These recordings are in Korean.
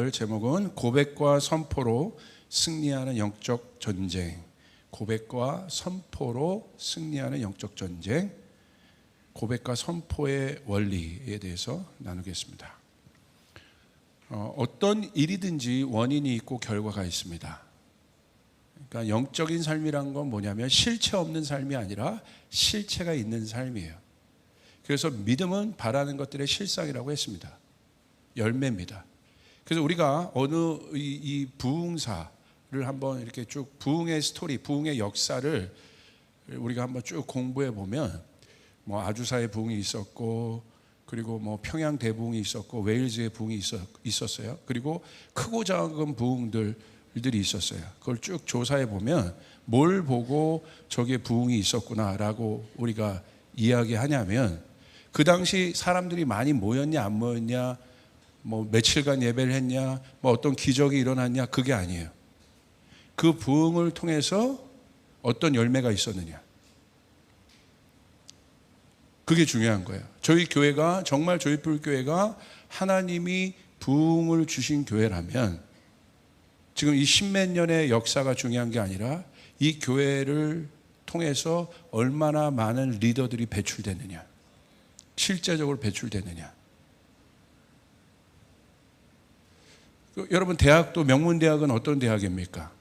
오늘 제목은 고백과 선포로 승리하는 영적 전쟁. 고백과 선포로 승리하는 영적 전쟁. 고백과 선포의 원리에 대해서 나누겠습니다. 어떤 일이든지 원인이 있고 결과가 있습니다. 그러니까 영적인 삶이란 건 뭐냐면 실체 없는 삶이 아니라 실체가 있는 삶이에요. 그래서 믿음은 바라는 것들의 실상이라고 했습니다. 열매입니다. 그래서 우리가 어느 이 부흥사를 한번 이렇게 쭉 부흥의 스토리, 부흥의 역사를 우리가 한번 쭉 공부해 보면 뭐 아주사의 부흥이 있었고, 그리고 뭐 평양 대부흥이 있었고, 웨일즈의 부흥이 있었어요. 그리고 크고 작은 부흥들이 있었어요. 그걸 쭉 조사해 보면 뭘 보고 저게 부흥이 있었구나라고 우리가 이야기하냐면, 그 당시 사람들이 많이 모였냐 안 모였냐, 뭐 며칠간 예배를 했냐, 뭐 어떤 기적이 일어났냐, 그게 아니에요. 그 부흥을 통해서 어떤 열매가 있었느냐, 그게 중요한 거예요. 저희 교회가 정말 조이풀 교회가 하나님이 부흥을 주신 교회라면 지금 이 십몇 년의 역사가 중요한 게 아니라 이 교회를 통해서 얼마나 많은 리더들이 배출되느냐, 실제적으로 배출되느냐. 여러분, 대학도 명문대학은 어떤 대학입니까?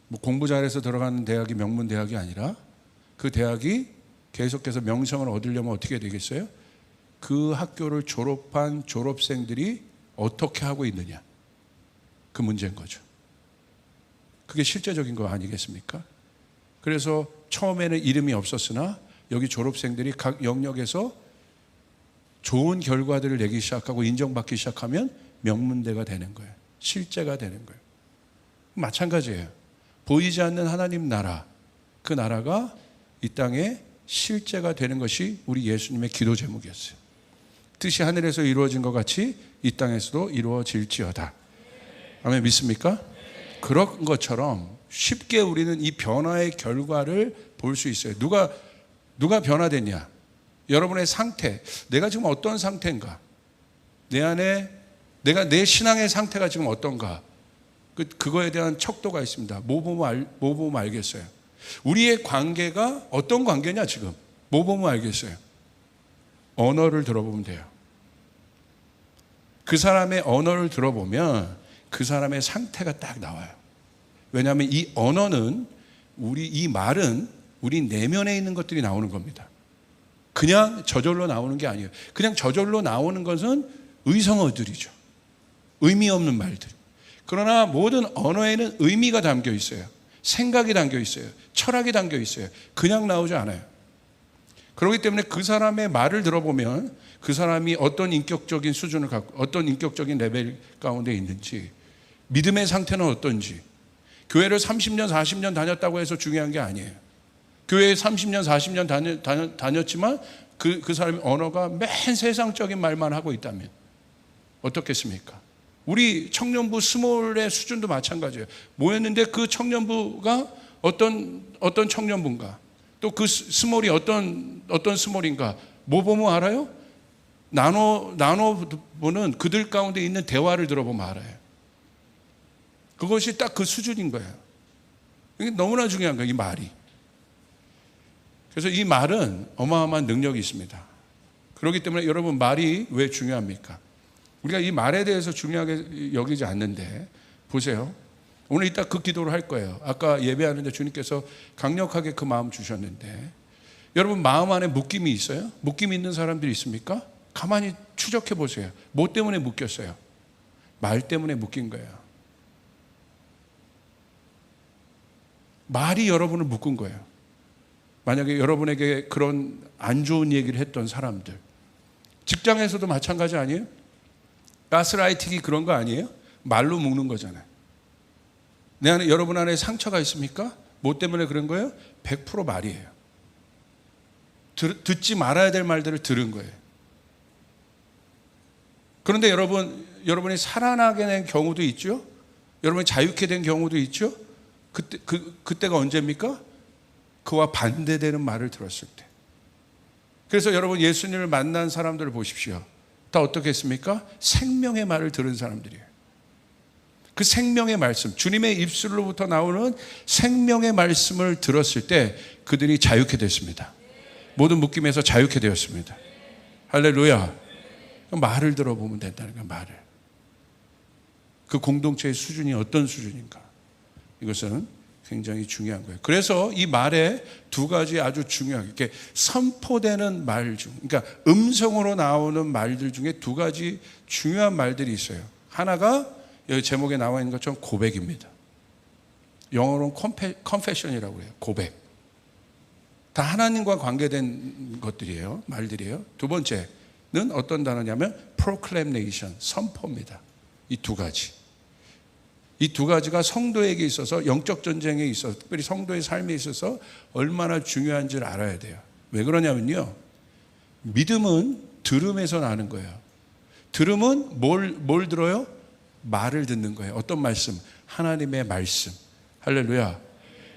뭐 공부 잘해서 들어가는 대학이 명문대학이 아니라 그 대학이 계속해서 명성을 얻으려면 어떻게 되겠어요? 그 학교를 졸업한 졸업생들이 어떻게 하고 있느냐, 그 문제인 거죠. 그게 실제적인 거 아니겠습니까? 그래서 처음에는 이름이 없었으나 여기 졸업생들이 각 영역에서 좋은 결과들을 내기 시작하고 인정받기 시작하면 명문대가 되는 거예요. 실제가 되는 거예요. 마찬가지예요. 보이지 않는 하나님 나라, 그 나라가 이 땅에 실제가 되는 것이 우리 예수님의 기도 제목이었어요. 뜻이 하늘에서 이루어진 것 같이 이 땅에서도 이루어질지어다. 아멘, 믿습니까? 그런 것처럼 쉽게 우리는 이 변화의 결과를 볼 수 있어요. 누가 변화됐냐? 여러분의 상태, 내가 지금 어떤 상태인가? 내 안에 내 신앙의 상태가 지금 어떤가? 그거에 대한 척도가 있습니다. 뭐 보면 알겠어요. 우리의 관계가 어떤 관계냐 지금? 뭐 보면 알겠어요. 언어를 들어보면 돼요. 그 사람의 언어를 들어보면 그 사람의 상태가 딱 나와요. 왜냐하면 이 언어는 이 말은 우리 내면에 있는 것들이 나오는 겁니다. 그냥 저절로 나오는 게 아니에요. 그냥 저절로 나오는 것은 의성어들이죠. 의미 없는 말들. 그러나 모든 언어에는 의미가 담겨 있어요. 생각이 담겨 있어요. 철학이 담겨 있어요. 그냥 나오지 않아요. 그렇기 때문에 그 사람의 말을 들어보면 그 사람이 어떤 인격적인 수준을 갖고 어떤 인격적인 레벨 가운데 있는지, 믿음의 상태는 어떤지. 교회를 30년 40년 다녔다고 해서 중요한 게 아니에요. 교회에 30년 40년 다녔지만 그 사람의 언어가 맨 세상적인 말만 하고 있다면 어떻겠습니까? 우리 청년부 스몰의 수준도 마찬가지예요. 모였는데 그 청년부가 어떤 청년부인가, 또 그 스몰이 어떤 스몰인가, 뭐 보면 알아요? 나눠보는 그들 가운데 있는 대화를 들어보면 알아요. 그것이 딱 그 수준인 거예요. 이게 너무나 중요한 거예요, 이 말이. 그래서 이 말은 어마어마한 능력이 있습니다. 그렇기 때문에 여러분, 말이 왜 중요합니까? 우리가 이 말에 대해서 중요하게 여기지 않는데, 보세요. 오늘 이따 그 기도를 할 거예요. 아까 예배하는데 주님께서 강력하게 그 마음 주셨는데, 여러분 마음 안에 묶임이 있어요? 묶임이 있는 사람들이 있습니까? 가만히 추적해 보세요. 뭐 때문에 묶였어요? 말 때문에 묶인 거예요. 말이 여러분을 묶은 거예요. 만약에 여러분에게 그런 안 좋은 얘기를 했던 사람들, 직장에서도 마찬가지 아니에요? 가스라이팅이 그런 거 아니에요? 말로 묶는 거잖아요. 여러분 안에 상처가 있습니까? 뭐 때문에 그런 거예요? 100% 말이에요. 듣지 말아야 될 말들을 들은 거예요. 그런데 여러분이 살아나게 된 경우도 있죠? 여러분이 자유케 된 경우도 있죠? 그때가 언제입니까? 그와 반대되는 말을 들었을 때. 그래서 여러분, 예수님을 만난 사람들을 보십시오. 다 어떻게 했습니까? 생명의 말을 들은 사람들이에요. 그 생명의 말씀, 주님의 입술로부터 나오는 생명의 말씀을 들었을 때 그들이 자유케 됐습니다. 모든 묶임에서 자유케 되었습니다. 할렐루야. 말을 들어보면 된다는 거예요. 말을. 그 공동체의 수준이 어떤 수준인가, 이것은 굉장히 중요한 거예요. 그래서 이 말에 두 가지 아주 중요하게 이렇게 선포되는 말 중, 그러니까 음성으로 나오는 말들 중에 두 가지 중요한 말들이 있어요. 하나가 여기 제목에 나와 있는 것처럼 고백입니다. 영어로는 confession이라고 해요. 고백. 다 하나님과 관계된 것들이에요. 말들이에요. 두 번째는 어떤 단어냐면 proclamation, 선포입니다. 이 두 가지. 이 두 가지가 성도에게 있어서, 영적 전쟁에 있어서, 특별히 성도의 삶에 있어서 얼마나 중요한지를 알아야 돼요. 왜 그러냐면요, 믿음은 들음에서 나는 거예요. 들음은 뭘 들어요? 말을 듣는 거예요. 어떤 말씀? 하나님의 말씀. 할렐루야.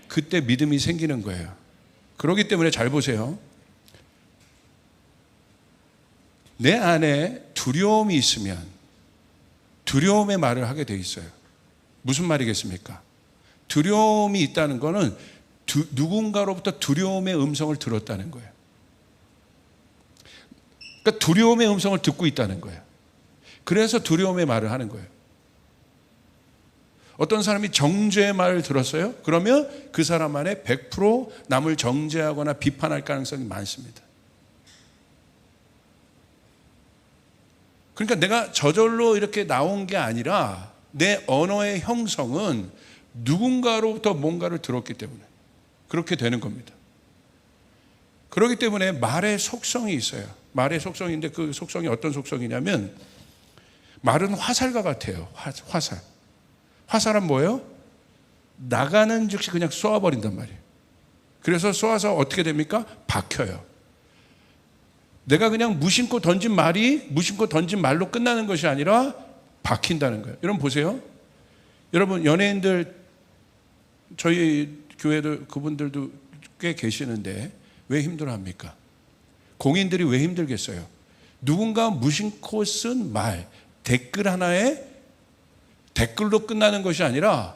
그때 믿음이 생기는 거예요. 그렇기 때문에 잘 보세요. 내 안에 두려움이 있으면 두려움의 말을 하게 돼 있어요. 무슨 말이겠습니까? 두려움이 있다는 것은 누군가로부터 두려움의 음성을 들었다는 거예요. 그러니까 두려움의 음성을 듣고 있다는 거예요. 그래서 두려움의 말을 하는 거예요. 어떤 사람이 정죄의 말을 들었어요? 그러면 그 사람 안에 100% 남을 정죄하거나 비판할 가능성이 많습니다. 그러니까 내가 저절로 이렇게 나온 게 아니라 내 언어의 형성은 누군가로부터 뭔가를 들었기 때문에 그렇게 되는 겁니다. 그렇기 때문에 말의 속성이 있어요. 말의 속성인데 그 속성이 어떤 속성이냐면, 말은 화살과 같아요. 화살. 화살은 뭐예요? 나가는 즉시 그냥 쏘아버린단 말이에요. 그래서 쏘아서 어떻게 됩니까? 박혀요. 내가 그냥 무심코 던진 말로 끝나는 것이 아니라 박힌다는 거예요. 여러분 보세요. 여러분 연예인들, 저희 교회도 그분들도 꽤 계시는데 왜 힘들어합니까? 공인들이 왜 힘들겠어요? 누군가 무심코 쓴 말, 댓글 하나에 댓글로 끝나는 것이 아니라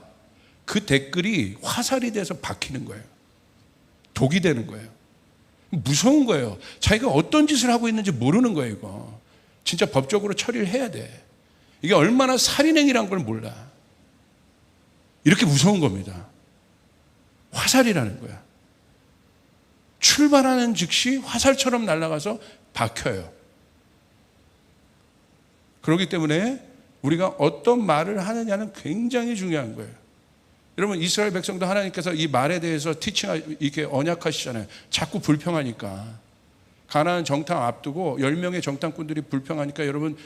그 댓글이 화살이 돼서 박히는 거예요. 독이 되는 거예요. 무서운 거예요. 자기가 어떤 짓을 하고 있는지 모르는 거예요. 이거 진짜 법적으로 처리를 해야 돼. 이게 얼마나 살인행위란 걸 몰라. 이렇게 무서운 겁니다. 화살이라는 거야. 출발하는 즉시 화살처럼 날아가서 박혀요. 그렇기 때문에 우리가 어떤 말을 하느냐는 굉장히 중요한 거예요. 여러분 이스라엘 백성도 하나님께서 이 말에 대해서 이렇게 언약하시잖아요. 자꾸 불평하니까, 가나안 정탐 앞두고 10명의 정탐꾼들이 불평하니까, 여러분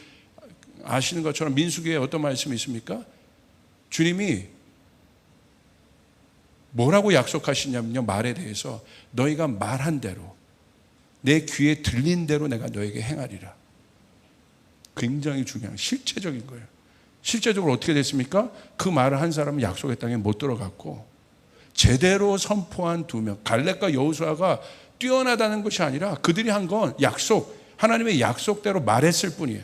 아시는 것처럼 민수기에 어떤 말씀이 있습니까? 주님이 뭐라고 약속하시냐면요, 말에 대해서 너희가 말한 대로, 내 귀에 들린 대로 내가 너에게 행하리라. 굉장히 중요한 실제적인 거예요. 실제적으로 어떻게 됐습니까? 그 말을 한 사람은 약속의 땅에 못 들어갔고, 제대로 선포한 2명, 갈렙과 여호수아가 뛰어나다는 것이 아니라 그들이 한 건 하나님의 약속대로 말했을 뿐이에요.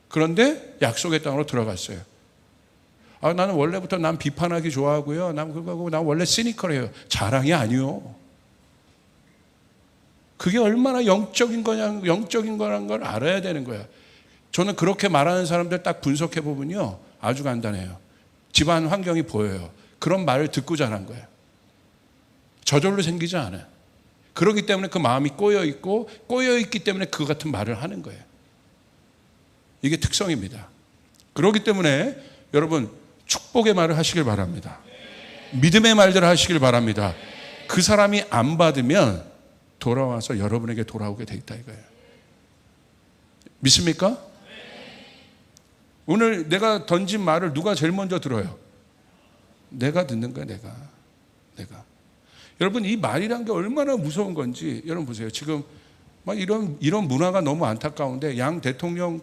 그런데 약속의 땅으로 들어갔어요. 나는 원래부터 난 비판하기 좋아하고요, 난 원래 시니컬해요. 자랑이 아니요. 그게 얼마나 영적인 거라는 걸 알아야 되는 거야. 저는 그렇게 말하는 사람들 딱 분석해 보면요, 아주 간단해요. 집안 환경이 보여요. 그런 말을 듣고 자란 거예요. 저절로 생기지 않아요. 그렇기 때문에 그 마음이 꼬여있기 때문에 그 같은 말을 하는 거예요. 이게 특성입니다. 그렇기 때문에 여러분 축복의 말을 하시길 바랍니다. 믿음의 말들을 하시길 바랍니다. 그 사람이 안 받으면 돌아와서 여러분에게 돌아오게 돼 있다 이거예요. 믿습니까? 오늘 내가 던진 말을 누가 제일 먼저 들어요? 내가 듣는 거야. 내가. 여러분 이 말이란 게 얼마나 무서운 건지 여러분 보세요. 지금 막 이런 문화가 너무 안타까운데, 양 대통령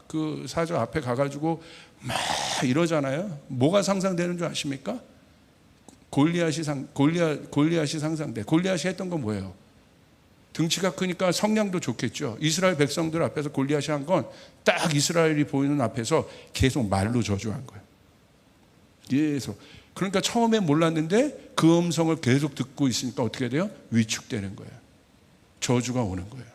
그 사저 앞에 가가지고 막 이러잖아요. 뭐가 상상되는 줄 아십니까? 골리앗이 상상돼. 골리앗이 했던 건 뭐예요? 등치가 크니까 성량도 좋겠죠. 이스라엘 백성들 앞에서 골리앗이 한 건 딱 이스라엘이 보이는 앞에서 계속 말로 저주한 거예요. 계속. 그러니까 처음에 몰랐는데 그 음성을 계속 듣고 있으니까 어떻게 돼요? 위축되는 거예요. 저주가 오는 거예요.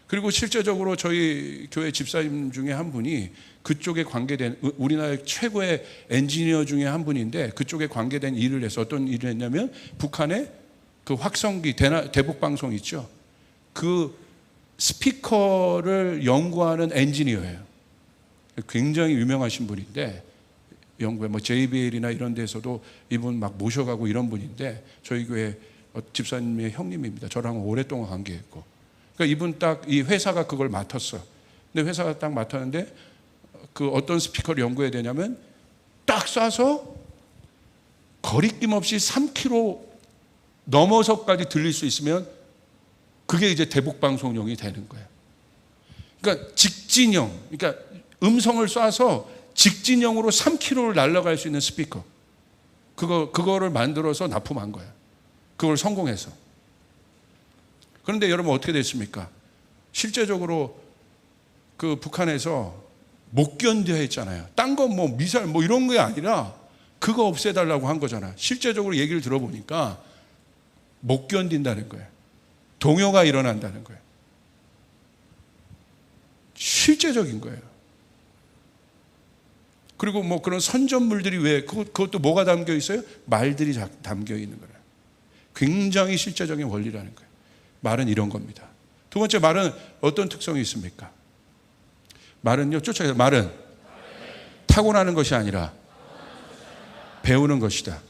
그리고 실제적으로 저희 교회 집사님 중에 한 분이 그쪽에 관계된, 우리나라의 최고의 엔지니어 중에 한 분인데 그쪽에 관계된 일을 해서 어떤 일을 했냐면 북한의 그 확성기 대북방송 있죠. 그 스피커를 연구하는 엔지니어예요. 굉장히 유명하신 분인데 영국의 뭐 JBL이나 이런 데서도 이분 막 모셔가고 이런 분인데 저희 교회 집사님의 형님입니다. 저랑 오랫동안 관계했고. 그러니까 이분 딱 이 회사가 그걸 맡았어. 근데 회사가 딱 맡았는데 그 어떤 스피커를 연구해야 되냐면 딱 쏴서 거리낌 없이 3km 넘어서까지 들릴 수 있으면 그게 이제 대북방송용이 되는 거예요. 그러니까 직진형, 그러니까 음성을 쏴서 직진형으로 3km를 날아갈 수 있는 스피커. 그거를 만들어서 납품한 거예요. 그걸 성공해서. 그런데 여러분 어떻게 됐습니까? 실제적으로 그 북한에서 못 견뎌 했잖아요. 딴 건 뭐 미사일 뭐 이런 게 아니라 그거 없애달라고 한 거잖아. 실제적으로 얘기를 들어보니까 못 견딘다는 거예요. 동요가 일어난다는 거예요. 실제적인 거예요. 그리고 뭐 그런 선전물들이 왜 그것도 뭐가 담겨 있어요? 말들이 담겨 있는 거예요. 굉장히 실제적인 원리라는 거예요. 말은 이런 겁니다. 두 번째, 말은 어떤 특성이 있습니까? 말은요, 쫓아가서 말은 타고나는 것이 아니라 배우는 것이다.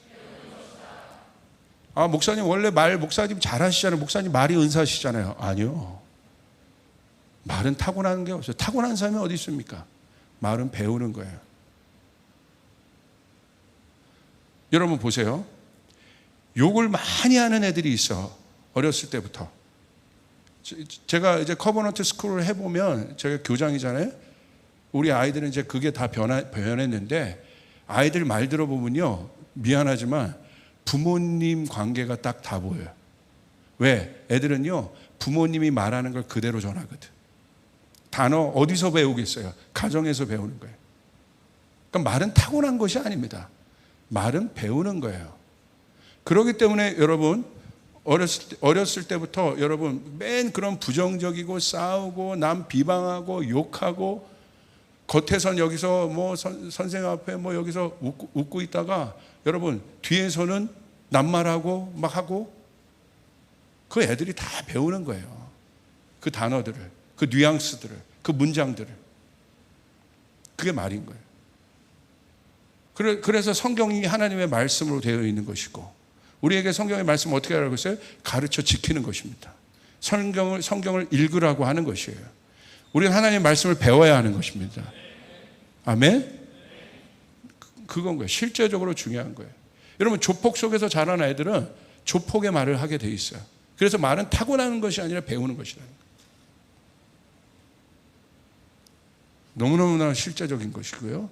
아, 목사님 원래 목사님 잘하시잖아요. 목사님 말이 은사시잖아요. 아니요. 말은 타고나는 게 없어요. 타고난 사람이 어디 있습니까? 말은 배우는 거예요. 여러분 보세요. 욕을 많이 하는 애들이 있어. 어렸을 때부터. 제가 이제 커버넌트 스쿨을 해보면 제가 교장이잖아요. 우리 아이들은 이제 그게 다 변했는데 아이들 말 들어보면요. 미안하지만 부모님 관계가 딱 다 보여요. 왜? 애들은요. 부모님이 말하는 걸 그대로 전하거든. 단어 어디서 배우겠어요? 가정에서 배우는 거예요. 그러니까 말은 타고난 것이 아닙니다. 말은 배우는 거예요. 그렇기 때문에 여러분 어렸을 때부터 여러분 맨 그런 부정적이고 싸우고 남 비방하고 욕하고 겉에선 여기서 뭐 선생님 앞에 뭐 여기서 웃고 있다가 여러분 뒤에서는 낱말하고 막 하고 그 애들이 다 배우는 거예요. 그 단어들을, 그 뉘앙스들을, 그 문장들을. 그게 말인 거예요. 그래서 성경이 하나님의 말씀으로 되어 있는 것이고 우리에게 성경의 말씀을 어떻게 하라고 했어요? 가르쳐 지키는 것입니다. 성경을 읽으라고 하는 것이에요. 우리는 하나님의 말씀을 배워야 하는 것입니다. 아멘? 그건 거예요. 실제적으로 중요한 거예요. 여러분 조폭 속에서 자란 아이들은 조폭의 말을 하게 돼 있어요. 그래서 말은 타고나는 것이 아니라 배우는 것이라는 거예요. 너무너무나 실제적인 것이고요.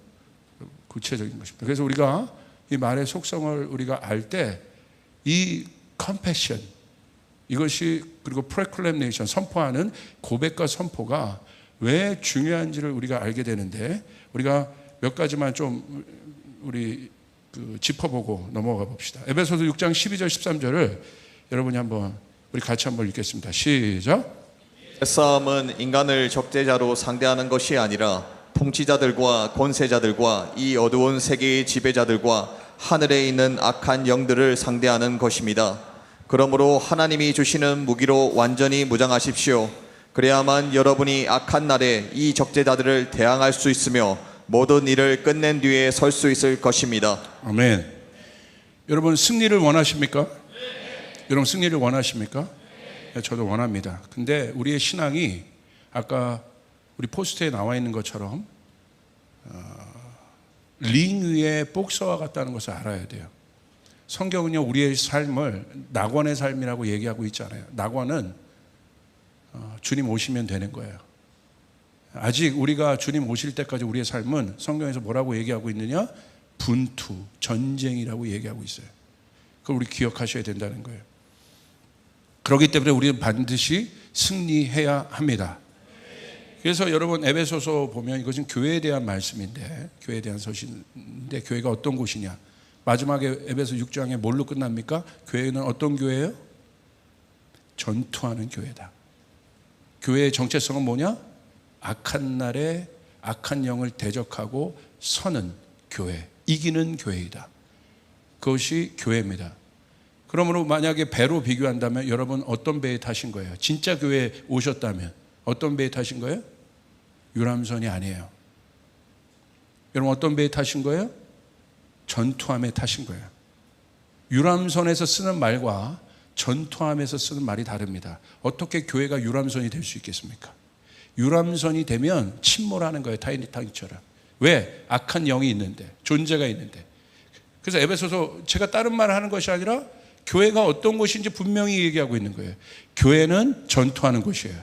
구체적인 것입니다. 그래서 우리가 이 말의 속성을 우리가 알 때 이 confession 이것이 그리고 proclamation 선포하는 고백과 선포가 왜 중요한지를 우리가 알게 되는데 우리가 몇 가지만 좀 우리 짚어보고 넘어가 봅시다. 에베소서 6장 12절 13절을 여러분이 한번 우리 같이 한번 읽겠습니다. 시작. 싸움은 인간을 적대자로 상대하는 것이 아니라 통치자들과 권세자들과 이 어두운 세계의 지배자들과 하늘에 있는 악한 영들을 상대하는 것입니다. 그러므로 하나님이 주시는 무기로 완전히 무장하십시오. 그래야만 여러분이 악한 날에 이 적대자들을 대항할 수 있으며 모든 일을 끝낸 뒤에 설 수 있을 것입니다. 아멘. 여러분 승리를 원하십니까? 여러분 승리를 원하십니까? 네, 저도 원합니다. 근데 우리의 신앙이 아까 우리 포스트에 나와 있는 것처럼 링 위에 복서와 같다는 것을 알아야 돼요. 성경은요 우리의 삶을 낙원의 삶이라고 얘기하고 있잖아요. 낙원은 주님 오시면 되는 거예요. 아직 우리가 주님 오실 때까지 우리의 삶은 성경에서 뭐라고 얘기하고 있느냐? 분투, 전쟁이라고 얘기하고 있어요. 그걸 우리 기억하셔야 된다는 거예요. 그렇기 때문에 우리는 반드시 승리해야 합니다. 그래서 여러분 에베소서 보면 이것은 교회에 대한 말씀인데, 교회에 대한 서신인데, 교회가 어떤 곳이냐? 마지막에 에베소 6장에 뭘로 끝납니까? 교회는 어떤 교회예요? 전투하는 교회다. 교회의 정체성은 뭐냐? 악한 날에 악한 영을 대적하고 서는 교회, 이기는 교회이다. 그것이 교회입니다. 그러므로 만약에 배로 비교한다면 여러분 어떤 배에 타신 거예요? 진짜 교회에 오셨다면 어떤 배에 타신 거예요? 유람선이 아니에요. 여러분 어떤 배에 타신 거예요? 전투함에 타신 거예요. 유람선에서 쓰는 말과 전투함에서 쓰는 말이 다릅니다. 어떻게 교회가 유람선이 될 수 있겠습니까? 유람선이 되면 침몰하는 거예요. 타이타닉처럼. 왜? 악한 영이 있는데, 존재가 있는데. 그래서 에베소서 제가 다른 말을 하는 것이 아니라 교회가 어떤 곳인지 분명히 얘기하고 있는 거예요. 교회는 전투하는 곳이에요.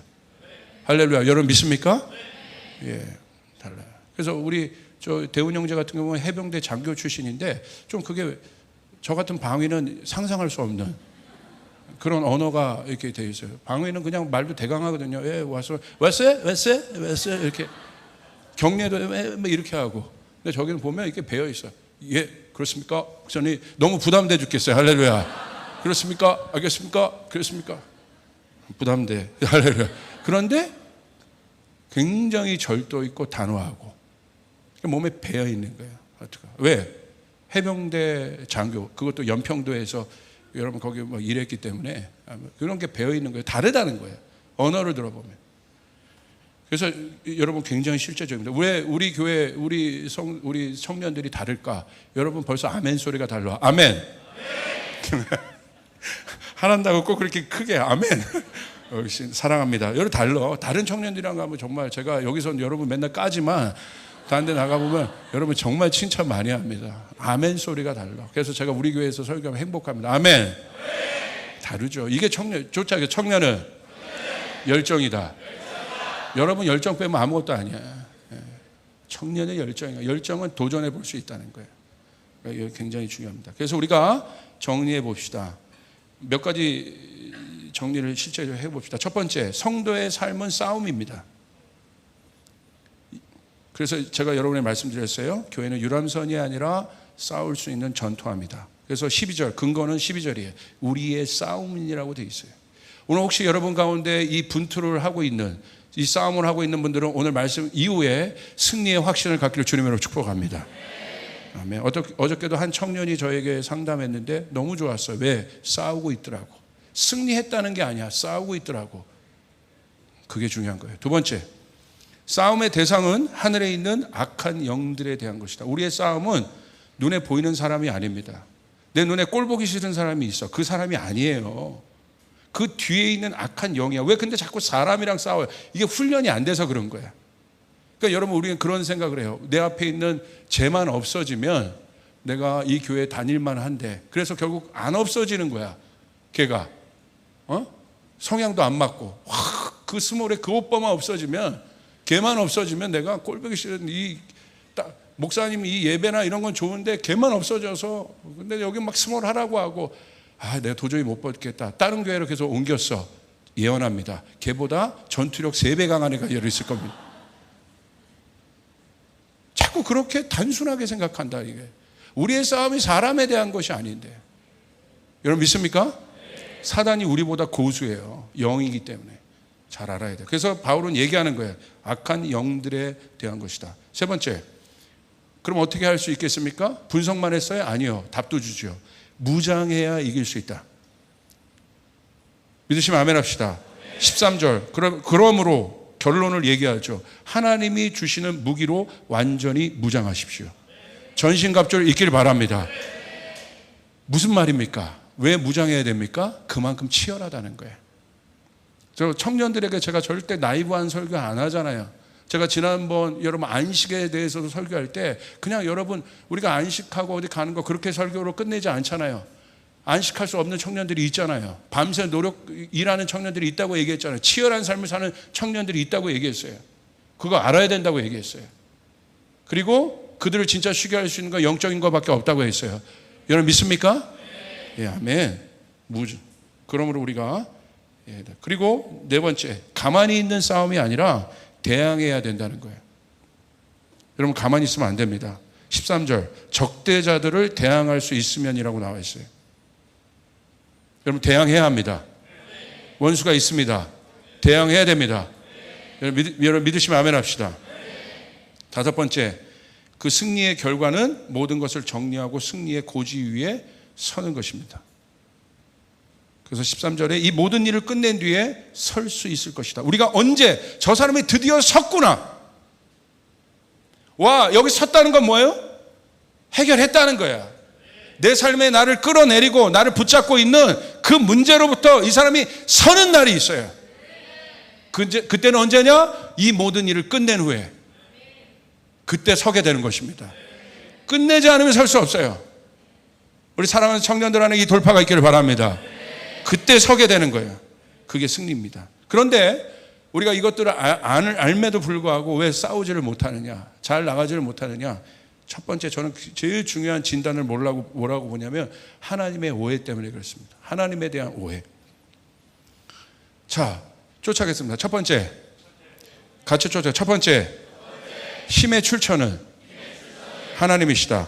할렐루야. 여러분 믿습니까? 예, 달라요. 그래서 우리 저 대훈 형제 같은 경우는 해병대 장교 출신인데 좀 그게 저 같은 방위는 상상할 수 없는 그런 언어가 이렇게 돼 있어요. 방위는 그냥 말도 대강하거든요. 예, 왔어요 이렇게 격려도 이렇게 하고. 근데 저기는 보면 이렇게 배어 있어요. 예, 그렇습니까? 목사님 너무 부담돼 죽겠어요. 할렐루야. 그렇습니까? 알겠습니까? 그렇습니까? 부담돼. 할렐루야. 그런데 굉장히 절도 있고 단호하고 몸에 배어 있는 거예요. 왜? 해병대 장교, 그것도 연평도에서 여러분 거기 뭐 일했기 때문에 그런 게 배어 있는 거예요. 다르다는 거예요. 언어를 들어보면. 그래서 여러분 굉장히 실제적입니다. 왜 우리 교회 우리 청년들이 다를까? 여러분 벌써 아멘 소리가 달라. 아멘. 하란다고 꼭 그렇게 크게 아멘. 사랑합니다. 여러분 달라. 다른 청년들이랑 가면 정말 제가 여기서 여러분 맨날 까지만 다른 데 나가보면 여러분 정말 칭찬 많이 합니다. 아멘 소리가 달라. 그래서 제가 우리 교회에서 설교하면 행복합니다. 아멘. 다르죠. 이게 청년, 좋죠. 청년은 열정이다. 여러분 열정 빼면 아무것도 아니야. 청년의 열정이야. 열정은 도전해 볼 수 있다는 거예요. 그러니까 이게 굉장히 중요합니다. 그래서 우리가 정리해 봅시다. 몇 가지 정리를 실제로 해봅시다. 첫 번째, 성도의 삶은 싸움입니다. 그래서 제가 여러분에 말씀드렸어요. 교회는 유람선이 아니라 싸울 수 있는 전투함이다. 그래서 12절, 근거는 12절이에요. 우리의 싸움이라고 되어 있어요. 오늘 혹시 여러분 가운데 이 분투를 하고 있는, 이 싸움을 하고 있는 분들은 오늘 말씀 이후에 승리의 확신을 갖기를 주님으로 축복합니다. 아멘. 어저께도 한 청년이 저에게 상담했는데 너무 좋았어요. 왜? 싸우고 있더라고. 승리했다는 게 아니야. 싸우고 있더라고. 그게 중요한 거예요. 두 번째, 싸움의 대상은 하늘에 있는 악한 영들에 대한 것이다. 우리의 싸움은 눈에 보이는 사람이 아닙니다. 내 눈에 꼴 보기 싫은 사람이 있어. 그 사람이 아니에요. 그 뒤에 있는 악한 영이야. 왜 근데 자꾸 사람이랑 싸워요? 이게 훈련이 안 돼서 그런 거야. 그러니까 여러분 우리는 그런 생각을 해요. 내 앞에 있는 쟤만 없어지면 내가 이 교회 다닐만 한데, 그래서 결국 안 없어지는 거야. 걔가 성향도 안 맞고 그 스몰에 그 오빠만 없어지면, 걔만 없어지면 내가 꼴보기 싫은 목사님 이 예배나 이런 건 좋은데 걔만 없어져서, 근데 여기 막 스몰 하라고 하고 내가 도저히 못 버티겠다. 다른 교회로 계속 옮겼어. 예언합니다. 걔보다 전투력 3배 강한 애가 열어 있을 겁니다. 자꾸 그렇게 단순하게 생각한다. 이게 우리의 싸움이 사람에 대한 것이 아닌데, 여러분 믿습니까? 사단이 우리보다 고수예요. 영이기 때문에 잘 알아야 돼요. 그래서 바울은 얘기하는 거예요. 악한 영들에 대한 것이다. 세 번째, 그럼 어떻게 할 수 있겠습니까? 분석만 했어요? 아니요. 답도 주죠. 무장해야 이길 수 있다. 믿으시면 아멘 합시다. 13절. 그러므로 결론을 얘기하죠. 하나님이 주시는 무기로 완전히 무장하십시오. 전신갑주를 입기를 바랍니다. 무슨 말입니까? 왜 무장해야 됩니까? 그만큼 치열하다는 거예요. 저 청년들에게 제가 절대 나이브한 설교 안 하잖아요. 제가 지난번 여러분 안식에 대해서도 설교할 때 그냥 여러분 우리가 안식하고 어디 가는 거 그렇게 설교로 끝내지 않잖아요. 안식할 수 없는 청년들이 있잖아요. 밤새 일하는 청년들이 있다고 얘기했잖아요. 치열한 삶을 사는 청년들이 있다고 얘기했어요. 그거 알아야 된다고 얘기했어요. 그리고 그들을 진짜 쉬게 할 수 있는 건 영적인 것밖에 없다고 했어요. 여러분 믿습니까? 예, 아멘. 그러므로 우리가, 그리고 네 번째, 가만히 있는 싸움이 아니라 대항해야 된다는 거예요. 여러분 가만히 있으면 안 됩니다. 13절 적대자들을 대항할 수 있으면이라고 나와 있어요. 여러분 대항해야 합니다. 원수가 있습니다. 대항해야 됩니다. 여러분 믿으시면 아멘 합시다. 다섯 번째, 그 승리의 결과는 모든 것을 정리하고 승리의 고지 위에 서는 것입니다. 그래서 13절에 이 모든 일을 끝낸 뒤에 설 수 있을 것이다. 우리가 언제 저 사람이 드디어 섰구나. 와, 여기 섰다는 건 뭐예요? 해결했다는 거야. 내 삶에 나를 끌어내리고 나를 붙잡고 있는 그 문제로부터 이 사람이 서는 날이 있어요. 그때는 언제냐? 이 모든 일을 끝낸 후에 그때 서게 되는 것입니다. 끝내지 않으면 설 수 없어요. 우리 사랑하는 청년들 안에 이 돌파가 있기를 바랍니다. 그때 서게 되는 거예요. 그게 승리입니다. 그런데 우리가 이것들을 알매도 불구하고 왜 싸우지를 못하느냐, 잘 나가지를 못하느냐. 첫 번째, 저는 제일 중요한 진단을 뭐라고 보냐면 하나님의 오해 때문에 그렇습니다. 하나님에 대한 오해. 자, 쫓아가겠습니다. 첫 번째, 같이 쫓아. 첫 번째, 힘의 출처는 하나님이시다.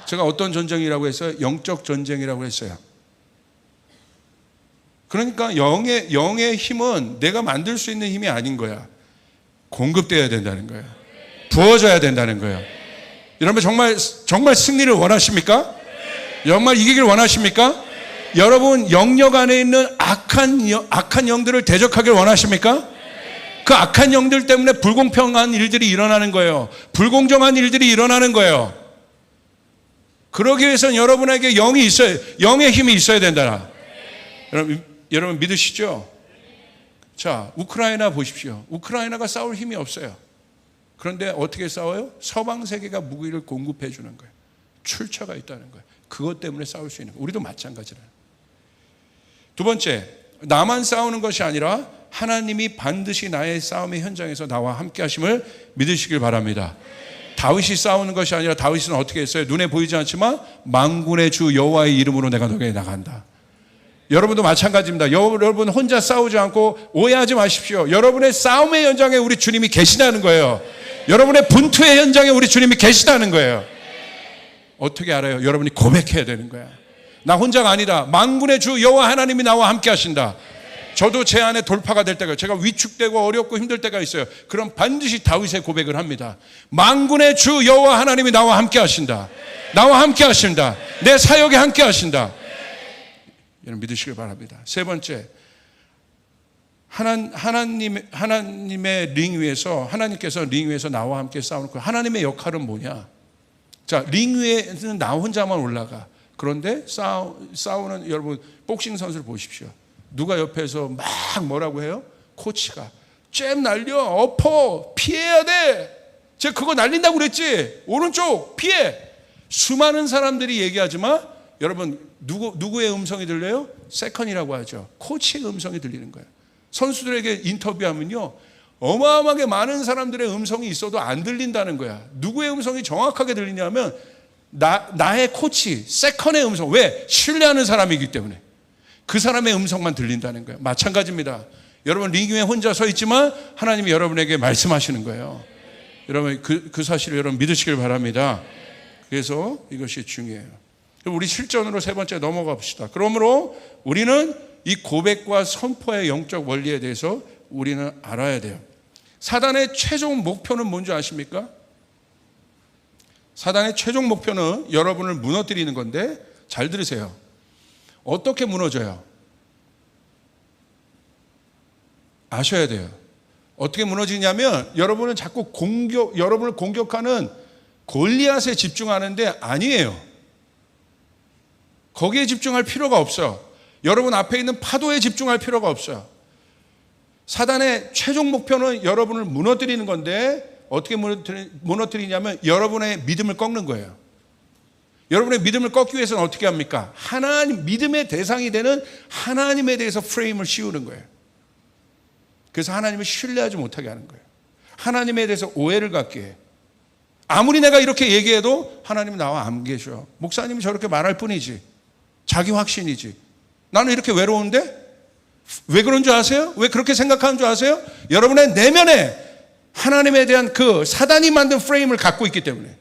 제가 어떤 전쟁이라고 했어요? 영적 전쟁이라고 했어요. 그러니까 영의 힘은 내가 만들 수 있는 힘이 아닌 거야. 공급되어야 된다는 거예요. 부어져야 된다는 거예요. 여러분 정말 승리를 원하십니까? 정말 이기기를 원하십니까? 여러분 영역 안에 있는 악한 영들을 대적하길 원하십니까? 그 악한 영들 때문에 불공평한 일들이 일어나는 거예요. 불공정한 일들이 일어나는 거예요. 그러기 위해서는 여러분에게 영이 있어야, 영의 힘이 있어야 된다. 여러분 믿으시죠? 자, 우크라이나 보십시오. 우크라이나가 싸울 힘이 없어요. 그런데 어떻게 싸워요? 서방 세계가 무기를 공급해 주는 거예요. 출처가 있다는 거예요. 그것 때문에 싸울 수 있는 거예요. 우리도 마찬가지라. 두 번째, 나만 싸우는 것이 아니라 하나님이 반드시 나의 싸움의 현장에서 나와 함께 하심을 믿으시길 바랍니다. 다윗이 싸우는 것이 아니라 다윗은 어떻게 했어요? 눈에 보이지 않지만 만군의 주 여호와의 이름으로 내가 너에게 나간다. 여러분도 마찬가지입니다. 여러분 혼자 싸우지 않고 오해하지 마십시오. 여러분의 싸움의 현장에 우리 주님이 계시다는 거예요. 여러분의 분투의 현장에 우리 주님이 계시다는 거예요. 어떻게 알아요? 여러분이 고백해야 되는 거야. 나 혼자가 아니다. 만군의 주 여호와 하나님이 나와 함께 하신다. 저도 제 안에 돌파가 될 때가, 제가 위축되고 어렵고 힘들 때가 있어요. 그럼 반드시 다윗의 고백을 합니다. 만군의 주 여호와 하나님이 나와 함께 하신다. 나와 함께 하신다. 내 사역에 함께 하신다. 여러분 믿으시길 바랍니다. 세 번째, 하나님의 링 위에서, 하나님께서 링 위에서 나와 함께 싸우는 거. 하나님의 역할은 뭐냐? 자, 링 위에는 나 혼자만 올라가. 그런데 싸우는 여러분 복싱 선수를 보십시오. 누가 옆에서 막 뭐라고 해요? 코치가 잽 날려, 엎어, 피해야 돼. 제가 그거 날린다고 그랬지. 오른쪽 피해. 수많은 사람들이 얘기하지만 여러분 누구의 음성이 들려요? 세컨이라고 하죠. 코치의 음성이 들리는 거예요. 선수들에게 인터뷰하면요, 어마어마하게 많은 사람들의 음성이 있어도 안 들린다는 거야. 누구의 음성이 정확하게 들리냐면 나의 코치, 세컨의 음성. 왜? 신뢰하는 사람이기 때문에 그 사람의 음성만 들린다는 거예요. 마찬가지입니다. 여러분 링 위에 혼자 서 있지만 하나님이 여러분에게 말씀하시는 거예요. 여러분 그 사실을 여러분 믿으시길 바랍니다. 그래서 이것이 중요해요. 우리 실전으로 세 번째 넘어가 봅시다. 그러므로 우리는 이 고백과 선포의 영적 원리에 대해서 우리는 알아야 돼요. 사단의 최종 목표는 뭔지 아십니까? 사단의 최종 목표는 여러분을 무너뜨리는 건데 잘 들으세요. 어떻게 무너져요? 아셔야 돼요. 어떻게 무너지냐면 여러분은 자꾸 여러분을 공격하는 골리앗에 집중하는데 아니에요. 거기에 집중할 필요가 없어요. 여러분 앞에 있는 파도에 집중할 필요가 없어요. 사단의 최종 목표는 여러분을 무너뜨리는 건데 어떻게 무너뜨리냐면 여러분의 믿음을 꺾는 거예요. 여러분의 믿음을 꺾기 위해서는 어떻게 합니까? 하나님, 믿음의 대상이 되는 하나님에 대해서 프레임을 씌우는 거예요. 그래서 하나님을 신뢰하지 못하게 하는 거예요. 하나님에 대해서 오해를 갖게 해요. 아무리 내가 이렇게 얘기해도 하나님은 나와 안 계셔. 목사님이 저렇게 말할 뿐이지. 자기 확신이지. 나는 이렇게 외로운데? 왜 그런 줄 아세요? 왜 그렇게 생각하는 줄 아세요? 여러분의 내면에 하나님에 대한 그 사단이 만든 프레임을 갖고 있기 때문에,